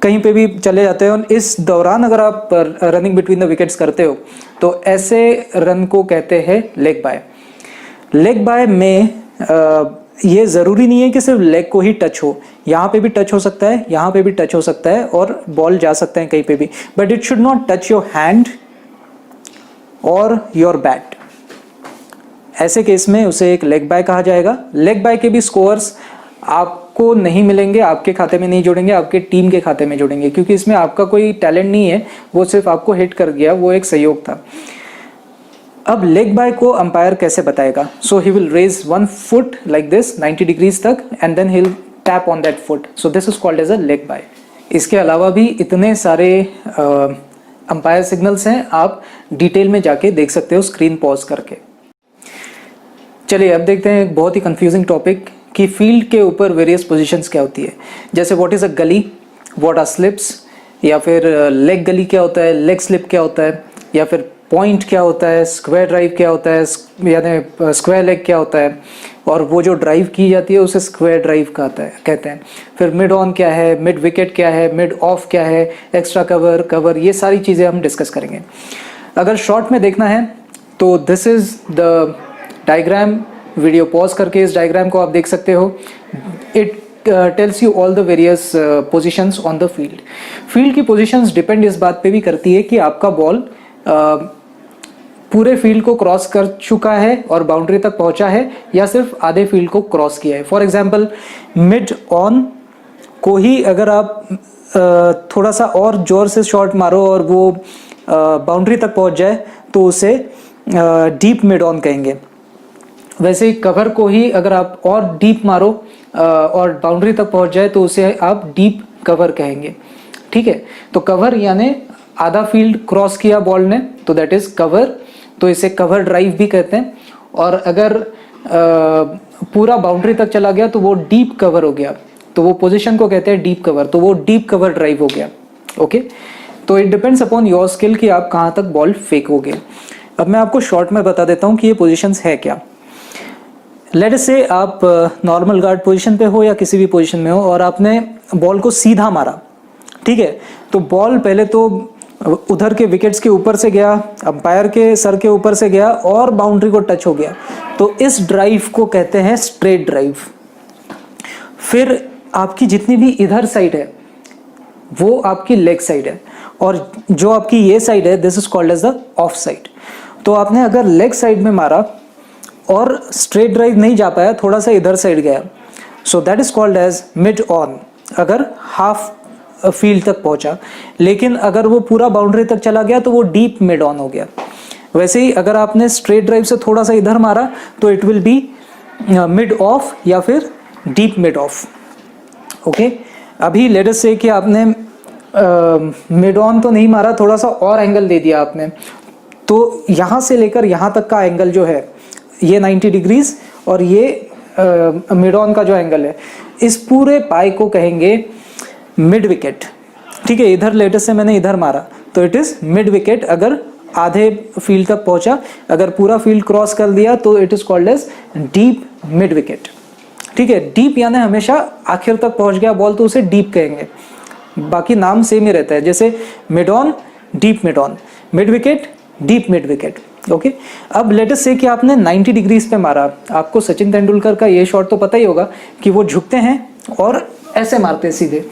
कहीं पे भी चले जाते हैं और इस दौरान अगर आप रनिंग बिटवीन द विकेट्स करते हो तो ऐसे रन को कहते हैं लेग बाय। लेग बाय में ये ज़रूरी नहीं है कि सिर्फ लेग को ही टच हो, यहाँ पे भी टच हो सकता है, यहाँ पे भी टच हो सकता है और बॉल जा सकता है कहीं पे भी, but it should not touch your hand और योर बैट। ऐसे केस में उसे एक लेग बाय कहा जाएगा। लेग बाय के भी स्कोर्स आपको नहीं मिलेंगे, आपके खाते में नहीं जोड़ेंगे, आपके टीम के खाते में जोड़ेंगे, क्योंकि इसमें आपका कोई टैलेंट नहीं है, वो सिर्फ आपको हिट कर गया, वो एक सहयोग था। अब लेग बाय को अंपायर कैसे बताएगा? So he will raise one foot like this 90 degrees तक and then he will tap on that foot, so this is called as a leg bye. इसके अलावा भी इतने सारे अंपायर सिग्नल्स हैं, आप डिटेल में जाके देख सकते हो स्क्रीन पॉज करके। चलिए अब देखते हैं एक बहुत ही कंफ्यूजिंग टॉपिक कि फील्ड के ऊपर वेरियस पोजीशंस क्या होती है। जैसे व्हाट इज अ गली, व्हाट आर स्लिप्स, या फिर लेग गली क्या होता है, लेग स्लिप क्या होता है, या फिर पॉइंट क्या होता है, स्क्वायर ड्राइव क्या होता है, यानी स्क्वायर लेग क्या होता है, और वो जो ड्राइव की जाती है उसे स्क्वायर ड्राइव कहते हैं। फिर मिड ऑन क्या है, मिड विकेट क्या है, मिड ऑफ क्या है, एक्स्ट्रा कवर, ये सारी चीज़ें हम डिस्कस करेंगे। अगर शॉर्ट में देखना है तो this is the diagram, video pause करके इस डायग्राम को आप देख सकते हो। It tells you all the various positions on the field. Field की पोजीशंस डिपेंड इस बात पे भी करती है कि आपका बॉल पूरे फील्ड को क्रॉस कर चुका है और बाउंड्री तक पहुंचा है या सिर्फ आधे फील्ड को क्रॉस किया है। फॉर एग्जांपल मिड ऑन को ही अगर आप थोड़ा सा और जोर से शॉट मारो और वो बाउंड्री तक पहुंच जाए तो उसे डीप मिड ऑन कहेंगे। वैसे ही कवर को ही अगर आप और डीप मारो और बाउंड्री तक पहुंच जाए तो उसे आप डीप कवर कहेंगे। ठीक है, तो कवर यानी आधा फील्ड क्रॉस किया बॉल ने तो दैट इज कवर, तो इसे कवर ड्राइव भी कहते हैं। और अगर पूरा बाउंड्री तक चला गया तो वो डीप कवर हो गया, तो वो पोजीशन को कहते हैं डीप कवर, तो वो डीप कवर ड्राइव हो गया। ओके, तो it depends upon your skill कि आप कहाँ तक बॉल फेंकोगे। अब मैं आपको शॉर्ट में बता देता हूँ कि ये पोजीशंस है क्या। लेट से आप नॉर्मल गार्ड पोजीशन पे हो या किसी भी पोजीशन में हो और आपने बॉल को सीधा मारा, ठीक है, तो बॉल पहले तो उधर के विकेट्स के ऊपर से गया, अंपायर के सर के ऊपर से गया और बाउंड्री को टच हो गया, तो इस ड्राइव को कहते हैं स्ट्रेट ड्राइव। फिर आपकी जितनी भी इधर साइड है वो आपकी लेग साइड है और जो आपकी ये साइड है this is called as the off side. तो आपने अगर लेग साइड में मारा और स्ट्रेट ड्राइव नहीं जा पाया, थोड़ा सा इधर साइड गया, so that is called as mid on, अगर हाफ फील्ड तक पहुंचा। लेकिन अगर वो पूरा बाउंड्री तक चला गया तो वो डीप मिड ऑन हो गया। वैसे ही अगर आपने स्ट्रेट ड्राइव से थोड़ा सा इधर मारा तो it will be mid of या फिर डीप मिड ऑफ। ओके, अभी लेट अस से कि आपने मिड ऑन तो नहीं मारा, थोड़ा सा और एंगल दे दिया आपने, तो यहाँ से लेकर यहाँ तक का एंगल जो है ये 90 डिग्रीज और ये मिड ऑन का जो एंगल है, इस पूरे पाई को कहेंगे मिड विकेट। ठीक है, इधर लेटेस्ट से मैंने इधर मारा तो इट इज मिड विकेट, अगर आधे फील्ड तक पहुंचा, अगर पूरा फील्ड क्रॉस कर दिया तो it is called as deep mid wicket. ठीक है, डीप यानी हमेशा आखिर तक पहुंच गया बॉल तो उसे डीप कहेंगे, बाकी नाम सेम ही रहता है, जैसे mid on, deep mid on, mid wicket, deep mid wicket. Okay, अब लेटेस्ट से कि आपने 90 डिग्रीज पे मारा, आपको सचिन तेंदुलकर का ये शॉट तो पता ही होगा कि वो झुकते हैं और ऐसे मारते हैं सीधे,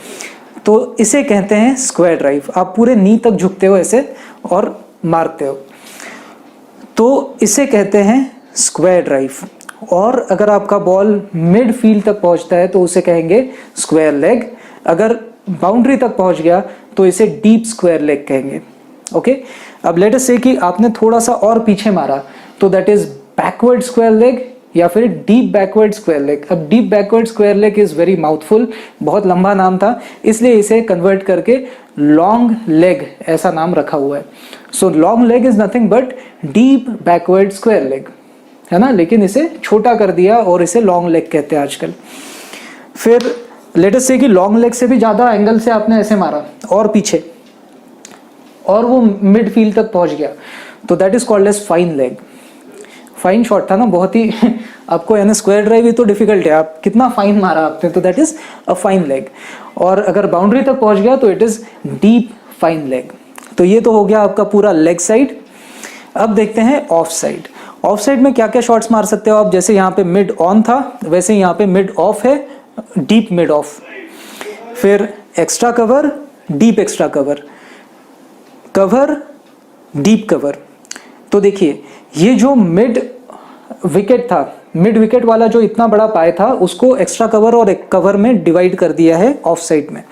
तो इसे कहते हैं स्क्वायर ड्राइव। आप पूरे नी तक झुकते हो ऐसे और मारते हो, तो इसे कहते हैं स्क्वायर ड्राइव। और अगर आपका बॉल मिड फील्ड तक पहुंचता है तो उसे कहेंगे स्क्वायर लेग, अगर बाउंड्री तक पहुंच गया तो इसे डीप स्क्वायर लेग कहेंगे। ओके, अब लेट अस से कि आपने थोड़ा सा और पीछे मारा तो that is backward square leg या फिर डीप बैकवर्ड स्क्वायर लेग। अब deep backward square leg is very mouthful, बहुत लंबा नाम था, इसलिए इसे कन्वर्ट करके लॉन्ग लेग ऐसा नाम रखा हुआ है। So long leg is nothing but deep backward square leg, है ना, लेकिन इसे छोटा कर दिया और इसे लॉन्ग लेग कहते हैं आजकल। फिर लेट अस से कि लॉन्ग लेग से भी ज्यादा एंगल से आपने ऐसे मारा और पीछे, और वो मिड फील्ड तक पहुंच गया, तो that is called as fine leg. Fine shot था ना, बहुत ही आपको, यानी स्क्वायर ड्राइव ही तो डिफिकल्ट है, आप कितना फाइन मारा आपने, तो that is a fine leg. और अगर बाउंड्री तक पहुंच गया तो it is deep fine leg. तो ये तो हो गया आपका पूरा लेग साइड। अब देखते हैं ऑफ साइड। ऑफ साइड में क्या क्या शॉट्स मार सकते हो आप, जैसे यहाँ पे मिड ऑन था, वैसे यहाँ पे मिड ऑफ है, डीप मिड ऑफ। फिर extra cover, deep extra cover, cover, deep cover. तो देखिए ये जो मिड विकेट था, मिड विकेट वाला जो इतना बड़ा पाए था, उसको एक्स्ट्रा कवर और एक कवर में डिवाइड कर दिया है ऑफ साइड में।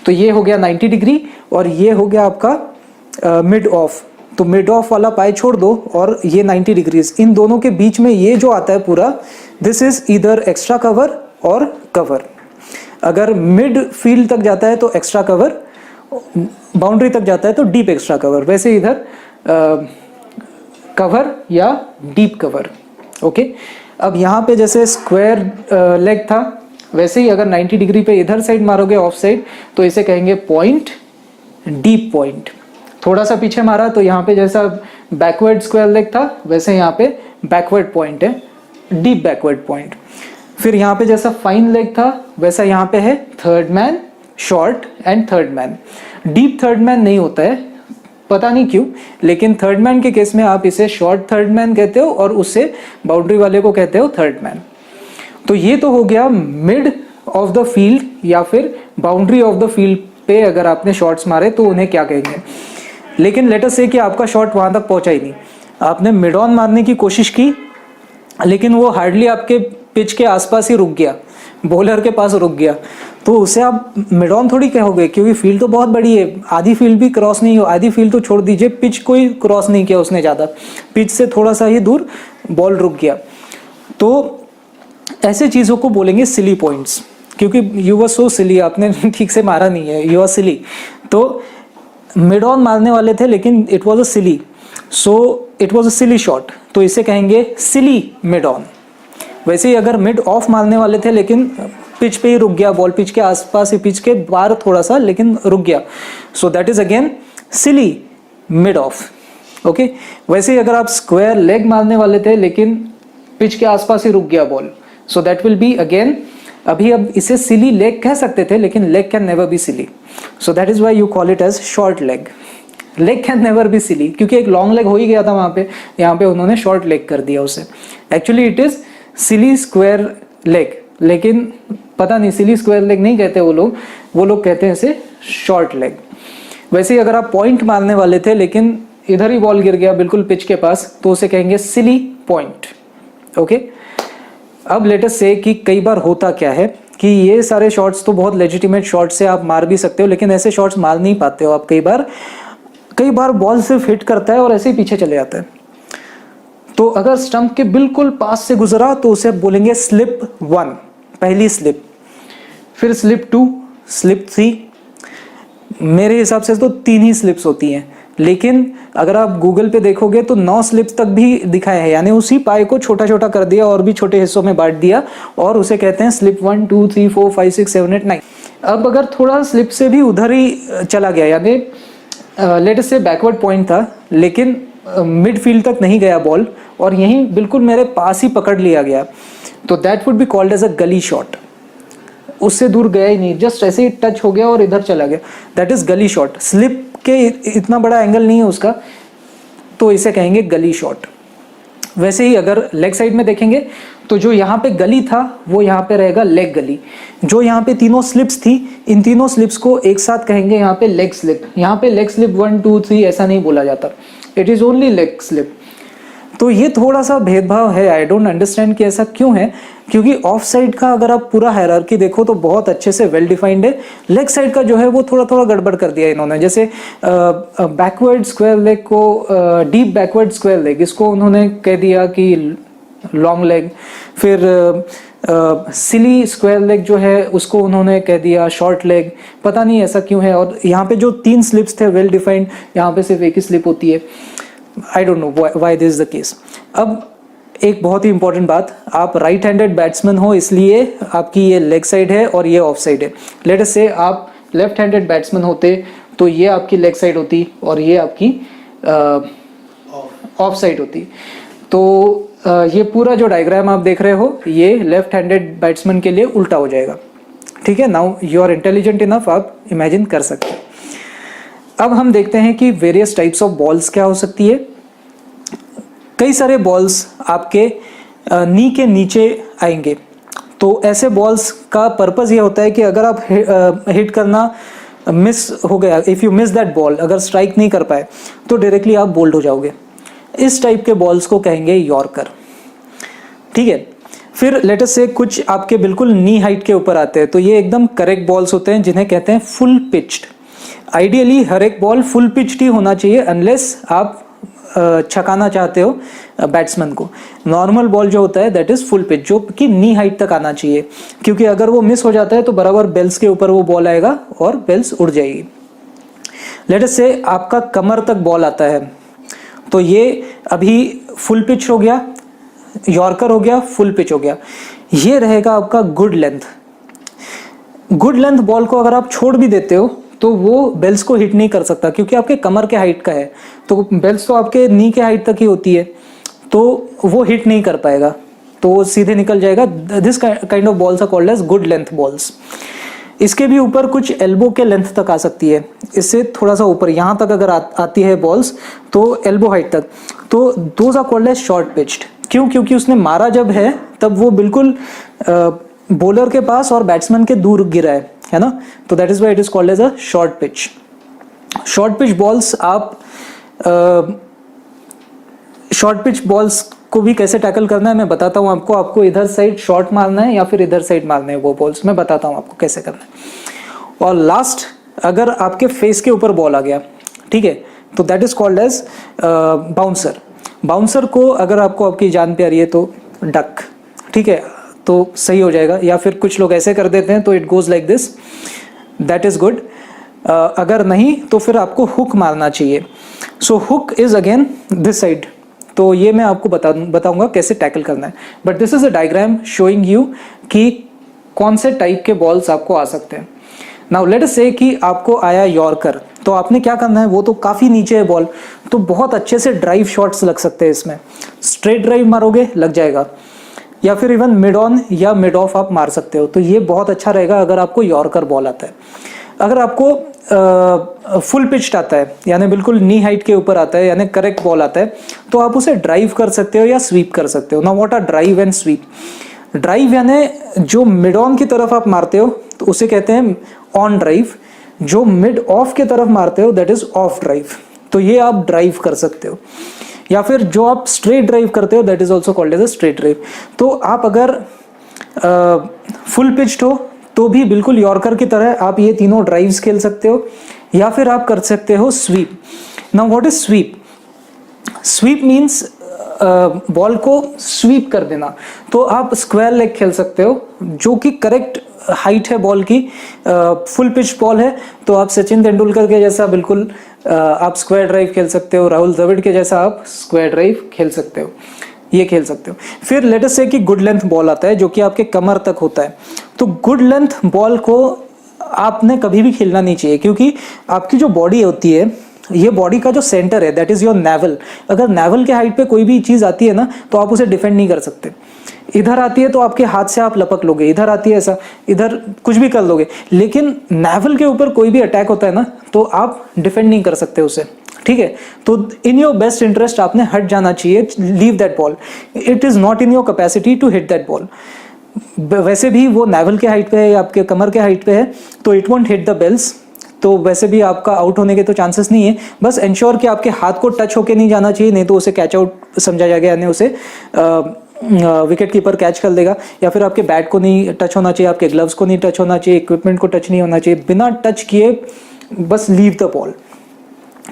तो ये हो गया 90 डिग्री और ये हो गया आपका मिड ऑफ। तो मिड ऑफ वाला पाए छोड़ दो और ये 90 डिग्रीज, इन दोनों के बीच में ये जो आता है पूरा, this is either extra cover और कवर। अगर मिड फील्ड तक जाता है तो एक्स्ट्रा कवर, बाउंड्री तक जाता है तो डीप एक्स्ट्रा कवर, वैसे इधर कवर या डीप कवर। ओके, अब यहाँ पे जैसे स्क्वायर लेग था, वैसे ही अगर 90 डिग्री पे इधर साइड मारोगे ऑफ साइड तो इसे कहेंगे पॉइंट, डीप पॉइंट। थोड़ा सा पीछे मारा तो यहाँ पे जैसा बैकवर्ड स्क्वायर लेग था, वैसे यहाँ पे बैकवर्ड पॉइंट है, डीप बैकवर्ड पॉइंट। फिर यहाँ पे जैसा फाइन लेग था, वैसा यहाँ पे है third man, short and third man. Deep third man नहीं होता है, पता नहीं क्यों, लेकिन थर्ड मैन के केस में आप इसे शॉर्ट थर्ड मैन कहते हो और उससे बाउंड्री वाले को कहते हो थर्ड मैन। तो ये तो हो गया मिड ऑफ द फील्ड या फिर बाउंड्री ऑफ द फील्ड पे अगर आपने शॉट्स मारे तो उन्हें क्या कहेंगे। लेकिन लेट अस से कि आपका शॉट वहां तक पहुंचा ही नहीं, आपने मिड ऑन मारने की कोशिश की लेकिन वो हार्डली आपके पिच के आसपास ही रुक गया, बॉलर के पास रुक गया, तो उसे आप मिड ऑन थोड़ी कहोगे, क्योंकि फील्ड तो बहुत बड़ी है, आधी फील्ड भी क्रॉस नहीं हो, आधी फील्ड तो छोड़ दीजिए, पिच को ही क्रॉस नहीं किया उसने ज़्यादा, पिच से थोड़ा सा ही दूर बॉल रुक गया। तो ऐसे चीज़ों को बोलेंगे सिली पॉइंट्स, क्योंकि यू वर सो सिली, आपने ठीक से मारा नहीं है, यू आर सिली। तो मिड ऑन मारने वाले थे लेकिन it was a silly, so it was a silly shot, तो इसे कहेंगे सिली मिड ऑन। वैसे ही अगर मिड ऑफ मारने वाले थे लेकिन पिच पे ही रुक गया, बॉल पिच के आसपास ही, पिच के बाहर थोड़ा सा लेकिन रुक गया, so that is again silly mid of. Okay, वैसे ही अगर आप स्क्वायर लेग मारने वाले थे लेकिन पिच के आसपास ही रुक गया ball, so that will be again, अभी अब इसे सिली लेग कह सकते थे लेकिन leg can never be silly, so that is why you call it as short leg. Leg can never be silly, क्योंकि एक लॉन्ग लेग हो ही गया था वहां पे, यहाँ पे उन्होंने शॉर्ट लेग कर दिया उसे। Actually it is silly square leg, लेकिन पता नहीं सिली स्क्वायर लेग नहीं कहते वो लोग कहते हैं इसे शॉर्ट लेग। वैसे ही अगर आप पॉइंट मारने वाले थे लेकिन इधर ही बॉल गिर गया बिल्कुल पिच के पास, तो उसे कहेंगे सिली पॉइंट। ओके, अब लेट अस से कि कई बार होता क्या है कि ये सारे शॉट्स तो बहुत लेजिटिमेट शॉट्स से आप मार भी सकते हो, लेकिन ऐसे शॉट्स मार नहीं पाते हो आप। कई बार बॉल सिर्फ हिट करता है और ऐसे ही पीछे चले जाता है, तो अगर स्टंप के बिल्कुल पास से गुजरा तो उसे बोलेंगे स्लिप 1, पहली स्लिप। फिर स्लिप 2, स्लिप 3, मेरे हिसाब से तो 3 ही स्लिप्स होती हैं, लेकिन अगर आप गूगल पे देखोगे तो 9 स्लिप्स तक भी दिखाए हैं, यानी उसी पाए को छोटा छोटा कर दिया और भी छोटे हिस्सों में बांट दिया, और उसे कहते हैं स्लिप 1, 2, 3, 4, 5, 6, 7, 8, 9। अब अगर थोड़ा स्लिप से भी उधर ही चला गया, यानी लेट अस से बैकवर्ड पॉइंट था लेकिन मिड फील्ड तक नहीं गया बॉल और यहीं बिल्कुल मेरे पास ही पकड़ लिया गया, तो that would be called as a gully shot. उससे दूर गया ही नहीं, जस्ट ऐसे ही टच हो गया और इधर चला गया, दैट इज गली शॉट। स्लिप के इतना बड़ा एंगल नहीं है उसका, तो इसे कहेंगे गली शॉट। वैसे ही अगर लेग साइड में देखेंगे तो जो यहाँ पे गली था वो यहाँ पे रहेगा लेग गली। जो यहाँ पे तीनों स्लिप्स थी, इन तीनों स्लिप्स को एक साथ कहेंगे यहाँ पे लेग स्लिप। यहाँ पे लेग स्लिप 1, 2, 3 ऐसा नहीं बोला जाता, it is only leg slip. तो ये थोड़ा सा भेदभाव है, आई डोंट अंडरस्टैंड कि ऐसा क्यों है, क्योंकि ऑफ साइड का अगर आप पूरा हायरार्की देखो तो बहुत अच्छे से वेल डिफाइंड है। लेग साइड का जो है वो थोड़ा थोड़ा गड़बड़ कर दिया इन्होंने, जैसे बैकवर्ड स्क्वायर लेग को डीप बैकवर्ड स्क्वायर लेग, इसको उन्होंने कह दिया कि लॉन्ग लेग, फिर सिली स्क्वायर लेग जो है उसको उन्होंने कह दिया शॉर्ट लेग, पता नहीं ऐसा क्यों है। और यहाँ पे जो 3 स्लिप्स थे वेल डिफाइंड, यहाँ पे सिर्फ एक ही स्लिप होती है। I don't know why this is the case. अब एक बहुत ही इंपॉर्टेंट बात, आप राइट हैंडेड बैट्समैन हो इसलिए आपकी ये लेग साइड है और ये ऑफ साइड है। लेट अस से आप लेफ्ट हैंडेड बैट्समैन होते तो ये आपकी लेग साइड होती और ये आपकी ऑफ साइड होती। तो ये पूरा जो डायग्राम आप देख रहे हो ये लेफ्ट हैंडेड बैट्समैन के लिए उल्टा हो जाएगा। ठीक है, now you are intelligent enough, आप इमेजिन कर सकते हैं। अब हम देखते हैं कि वेरियस टाइप्स ऑफ बॉल्स क्या हो सकती है। कई सारे बॉल्स आपके नी के नीचे आएंगे, तो ऐसे बॉल्स का पर्पस ये होता है कि अगर आप हिट करना मिस हो गया, if you miss that ball, अगर स्ट्राइक नहीं कर पाए तो डायरेक्टली आप बोल्ड हो जाओगे। इस टाइप के बॉल्स को कहेंगे यॉर्कर। ठीक है, फिर लेट अस से कुछ आपके बिल्कुल नी हाइट के ऊपर आते हैं, तो ये एकदम करेक्ट बॉल्स होते हैं जिन्हें कहते हैं फुल पिच्ड। आइडियली हर एक बॉल फुल पिच्ड ही होना चाहिए अनलेस आप छकाना चाहते हो बैट्समैन को। नॉर्मल बॉल जो होता है दैट इज फुल पिच, जो कि नी हाइट तक आना चाहिए, क्योंकि अगर वो मिस हो जाता है तो बराबर बेल्स के ऊपर वो बॉल आएगा और बेल्स उड़ जाएगी। लेट अस से आपका कमर तक बॉल आता है, तो ये अभी फुल पिच हो गया, यॉर्कर हो गया, फुल पिच हो गया। ये रहेगा आपका good length. Good length ball को अगर आप छोड़ भी देते हो तो वो बेल्स को हिट नहीं कर सकता, क्योंकि आपके कमर के हाइट का है, तो बेल्स तो आपके नी के हाइट तक ही होती है, तो वो हिट नहीं कर पाएगा, तो वो सीधे निकल जाएगा। This kind of balls are called as good length balls. इसके भी ऊपर कुछ एल्बो के लेंथ तक आ सकती है, इससे थोड़ा सा ऊपर यहाँ तक अगर आती है बॉल्स तो एल्बो हाइट तक, तो those are called as short pitched. क्यों? क्योंकि उसने मारा जब है तब वो बिल्कुल बॉलर के पास और बैट्समैन के दूर गिरा है ना, तो that is why it is called as a short pitch. Short pitch balls आप शॉर्ट पिच बॉल्स को भी कैसे टैकल करना है मैं बताता हूँ आपको। आपको इधर साइड शॉर्ट मारना है या फिर इधर साइड मारना है वो बॉल्स, मैं बताता हूँ आपको कैसे करना है। और लास्ट, अगर आपके फेस के ऊपर बॉल आ गया, ठीक है, तो that is called as bouncer. Bouncer को अगर आपको आपकी जान पे आ रही है तो डक, ठीक है, तो सही हो जाएगा। या फिर कुछ लोग ऐसे कर देते हैं तो it goes like this, that is good. अगर नहीं तो फिर आपको हुक मारना चाहिए। So hook is again this side, तो ये मैं आपको बताऊंगा कैसे टैकल करना है। But this is a diagram showing you कि कौन से टाइप के बॉल्स आपको आ सकते हैं। नाउ लेट अस से कि आपको आया यॉर्कर, तो आपने क्या करना है, वो तो काफ़ी नीचे है बॉल, तो बहुत अच्छे से ड्राइव शॉट्स लग सकते हैं इसमें। स्ट्रेट ड्राइव मारोगे लग जाएगा, या फिर इवन मिड ऑन या मिड ऑफ आप मार सकते हो, तो ये बहुत अच्छा रहेगा अगर आपको यॉर्कर बॉल आता है। अगर आपको फुल पिच्ड आता है, यानी बिल्कुल नी हाइट के ऊपर आता है, यानी करेक्ट बॉल आता है, तो आप उसे ड्राइव कर सकते हो या स्वीप कर सकते हो। Now what are drive and sweep? Drive यानी जो मिड ऑन की तरफ आप मारते हो तो उसे कहते हैं ऑन ड्राइव, जो मिड ऑफ के तरफ मारते हो दैट इज ऑफ ड्राइव, तो ये आप ड्राइव कर सकते हो। या फिर जो आप स्ट्रेट ड्राइव करते हो that is also called as a straight drive. तो आप अगर फुल पिच्ड हो तो भी बिल्कुल यॉर्कर की तरह आप ये तीनों ड्राइव्स खेल सकते हो, या फिर आप कर सकते हो sweep. Now what is sweep? Sweep means ball को स्वीप कर देना, तो आप स्क्वायर लेग खेल सकते हो, जो कि करेक्ट हाइट है बॉल की। फुल पिच बॉल है तो आप सचिन तेंदुलकर के जैसा बिल्कुल आप स्क्वायर ड्राइव खेल सकते हो, राहुल द्रविड़ के जैसा आप स्क्वायर ड्राइव खेल सकते हो, ये खेल सकते हो। फिर लेट अस से कि गुड लेंथ बॉल आता है जो कि आपके कमर तक होता है, तो गुड लेंथ बॉल को आपने कभी भी खेलना नहीं चाहिए, क्योंकि आपकी जो बॉडी होती है, ये बॉडी का जो सेंटर है दैट इज योर नेवल। अगर नेवल के हाइट पे कोई भी चीज आती है ना तो आप उसे डिफेंड नहीं कर सकते। इधर आती है तो आपके हाथ से आप लपक लोगे, इधर आती है ऐसा, इधर कुछ भी कर लोगे, लेकिन नेवल के ऊपर कोई भी अटैक होता है ना तो आप डिफेंड नहीं कर सकते उसे, ठीक है। तो इन योर बेस्ट इंटरेस्ट आपने हट जाना चाहिए, leave that ball, it is not in your capacity to hit that ball. वैसे भी वो नेवल के हाइट पे है या आपके कमर के हाइट पे है तो it won't hit the bails, तो वैसे भी आपका आउट होने के तो चांसेस नहीं है। बस इंश्योर कि आपके हाथ को टच होके नहीं जाना चाहिए, नहीं तो उसे कैच आउट समझा जाएगा, यानी उसे विकेट कीपर कैच कर देगा। या फिर आपके बैट को नहीं टच होना चाहिए, आपके ग्लव्स को नहीं टच होना चाहिए, इक्विपमेंट को टच नहीं होना चाहिए, बिना टच किए बस लीव द बॉल।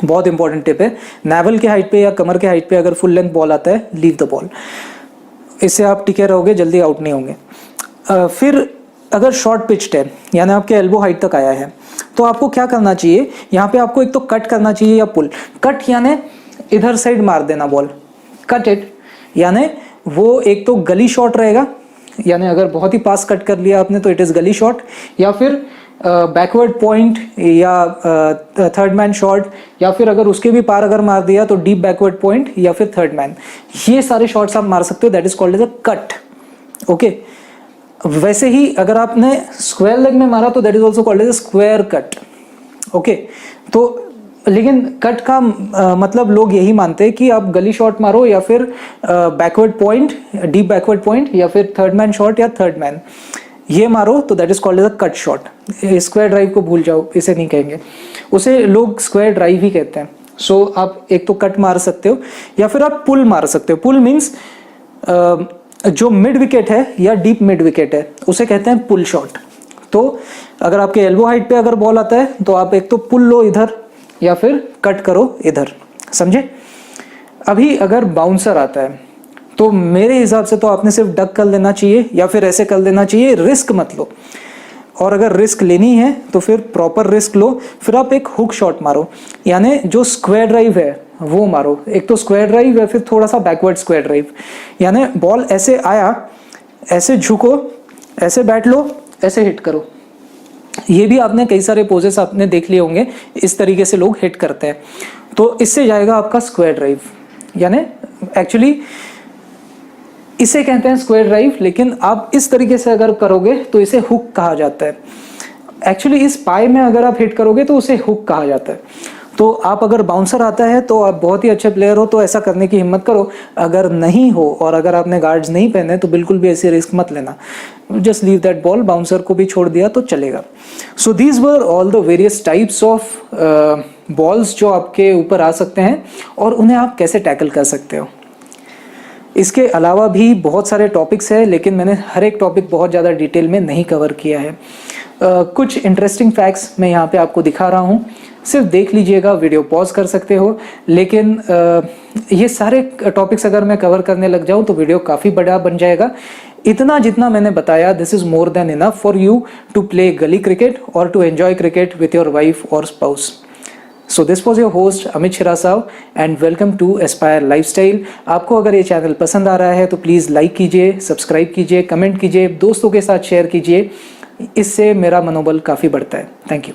बहुत इंपॉर्टेंट टिप है, नेवल के हाइट पे या कमर के हाइट पे अगर फुल लेंथ बॉल आता है लीव द बॉल। इससे आप टिके रहोगे, जल्दी आउट नहीं होंगे। फिर अगर शॉर्ट पिच्ड है यानी आपके एल्बो हाइट तक आया है तो आपको क्या करना चाहिए, यहाँ पे आपको एक तो कट करना चाहिए या पुल। कट यानी इधर साइड मार देना बॉल, कट इट यानी वो एक तो गली शॉट रहेगा, यानी अगर बहुत ही पास कट कर लिया आपने तो इट इज़ गली शॉट, या फिर बैकवर्ड पॉइंट या थर्ड मैन शॉट, या फिर अगर उसके भी पार अगर मार दिया तो डीप बैकवर्ड पॉइंट या फिर थर्ड मैन। ये सारे शॉट्स आप मार सकते हो, that is called as a cut. Okay, वैसे ही अगर आपने स्क्वायर लेग में मारा तो that is also called as a square cut. Okay, तो लेकिन कट का मतलब लोग यही मानते हैं कि आप गली शॉट मारो या फिर backward point, deep backward point, या फिर थर्ड मैन शॉट या थर्ड मैन, ये मारो तो that is called as a cut shot. Square drive को भूल जाओ, इसे नहीं कहेंगे, उसे लोग स्क्वायर ड्राइव ही कहते हैं। सो आप एक तो कट मार सकते हो या फिर आप पुल मार सकते हो। पुल मीन्स जो मिड विकेट है या डीप मिड विकेट है उसे कहते हैं पुल शॉट। तो अगर आपके एल्बो हाइट पे अगर बॉल आता है तो आप एक तो पुल लो इधर या फिर कट करो इधर, समझे। अभी अगर बाउंसर आता है तो मेरे हिसाब से तो आपने सिर्फ डक कर लेना चाहिए या फिर ऐसे कर लेना चाहिए, रिस्क मत लो। और अगर रिस्क लेनी है तो फिर प्रॉपर रिस्क लो, फिर आप एक हुक शॉट मारो, यानी जो स्क्वायर ड्राइव है वो मारो। एक तो स्क्वायर ड्राइव या फिर थोड़ा सा बैकवर्ड स्क्वायर ड्राइव, यानी बॉल ऐसे आया, ऐसे झुको, ऐसे बैठ लो, ऐसे हिट करो। ये भी आपने कई सारे पोजेस आपने देख लिए होंगे, इस तरीके से लोग हिट करते हैं। तो इससे जाएगा आपका स्क्वायर ड्राइव, यानी एक्चुअली इसे कहते हैं स्क्वायर ड्राइव, लेकिन आप इस तरीके से अगर करोगे तो इसे हुक कहा जाता है। एक्चुअली इस पाए में अगर आप हिट करोगे तो उसे हुक कहा जाता है। तो आप अगर बाउंसर आता है तो आप बहुत ही अच्छे प्लेयर हो तो ऐसा करने की हिम्मत करो, अगर नहीं हो और अगर आपने गार्ड्स नहीं पहने तो बिल्कुल भी ऐसी रिस्क मत लेना, just leave that ball. Bouncer को भी छोड़ दिया तो चलेगा। So these were all the various types of balls जो आपके ऊपर आ सकते हैं और उन्हें आप कैसे टैकल कर सकते हो। इसके अलावा भी बहुत सारे टॉपिक्स हैं, लेकिन मैंने हर एक टॉपिक बहुत ज़्यादा डिटेल में नहीं कवर किया है। कुछ इंटरेस्टिंग फैक्ट्स मैं यहाँ पे आपको दिखा रहा हूँ, सिर्फ देख लीजिएगा, वीडियो पॉज कर सकते हो। लेकिन ये सारे टॉपिक्स अगर मैं कवर करने लग जाऊँ तो वीडियो काफ़ी बड़ा बन जाएगा। इतना जितना मैंने बताया, this is more than enough for you to play gully cricket और to enjoy cricket with your wife और spouse. So this was your host Amit Shirasav and welcome to Aspire Lifestyle. आपको अगर ये चैनल पसंद आ रहा है तो प्लीज़ लाइक कीजिए, सब्सक्राइब कीजिए, कमेंट कीजिए, दोस्तों के साथ शेयर कीजिए, इससे मेरा मनोबल काफ़ी बढ़ता है। Thank you.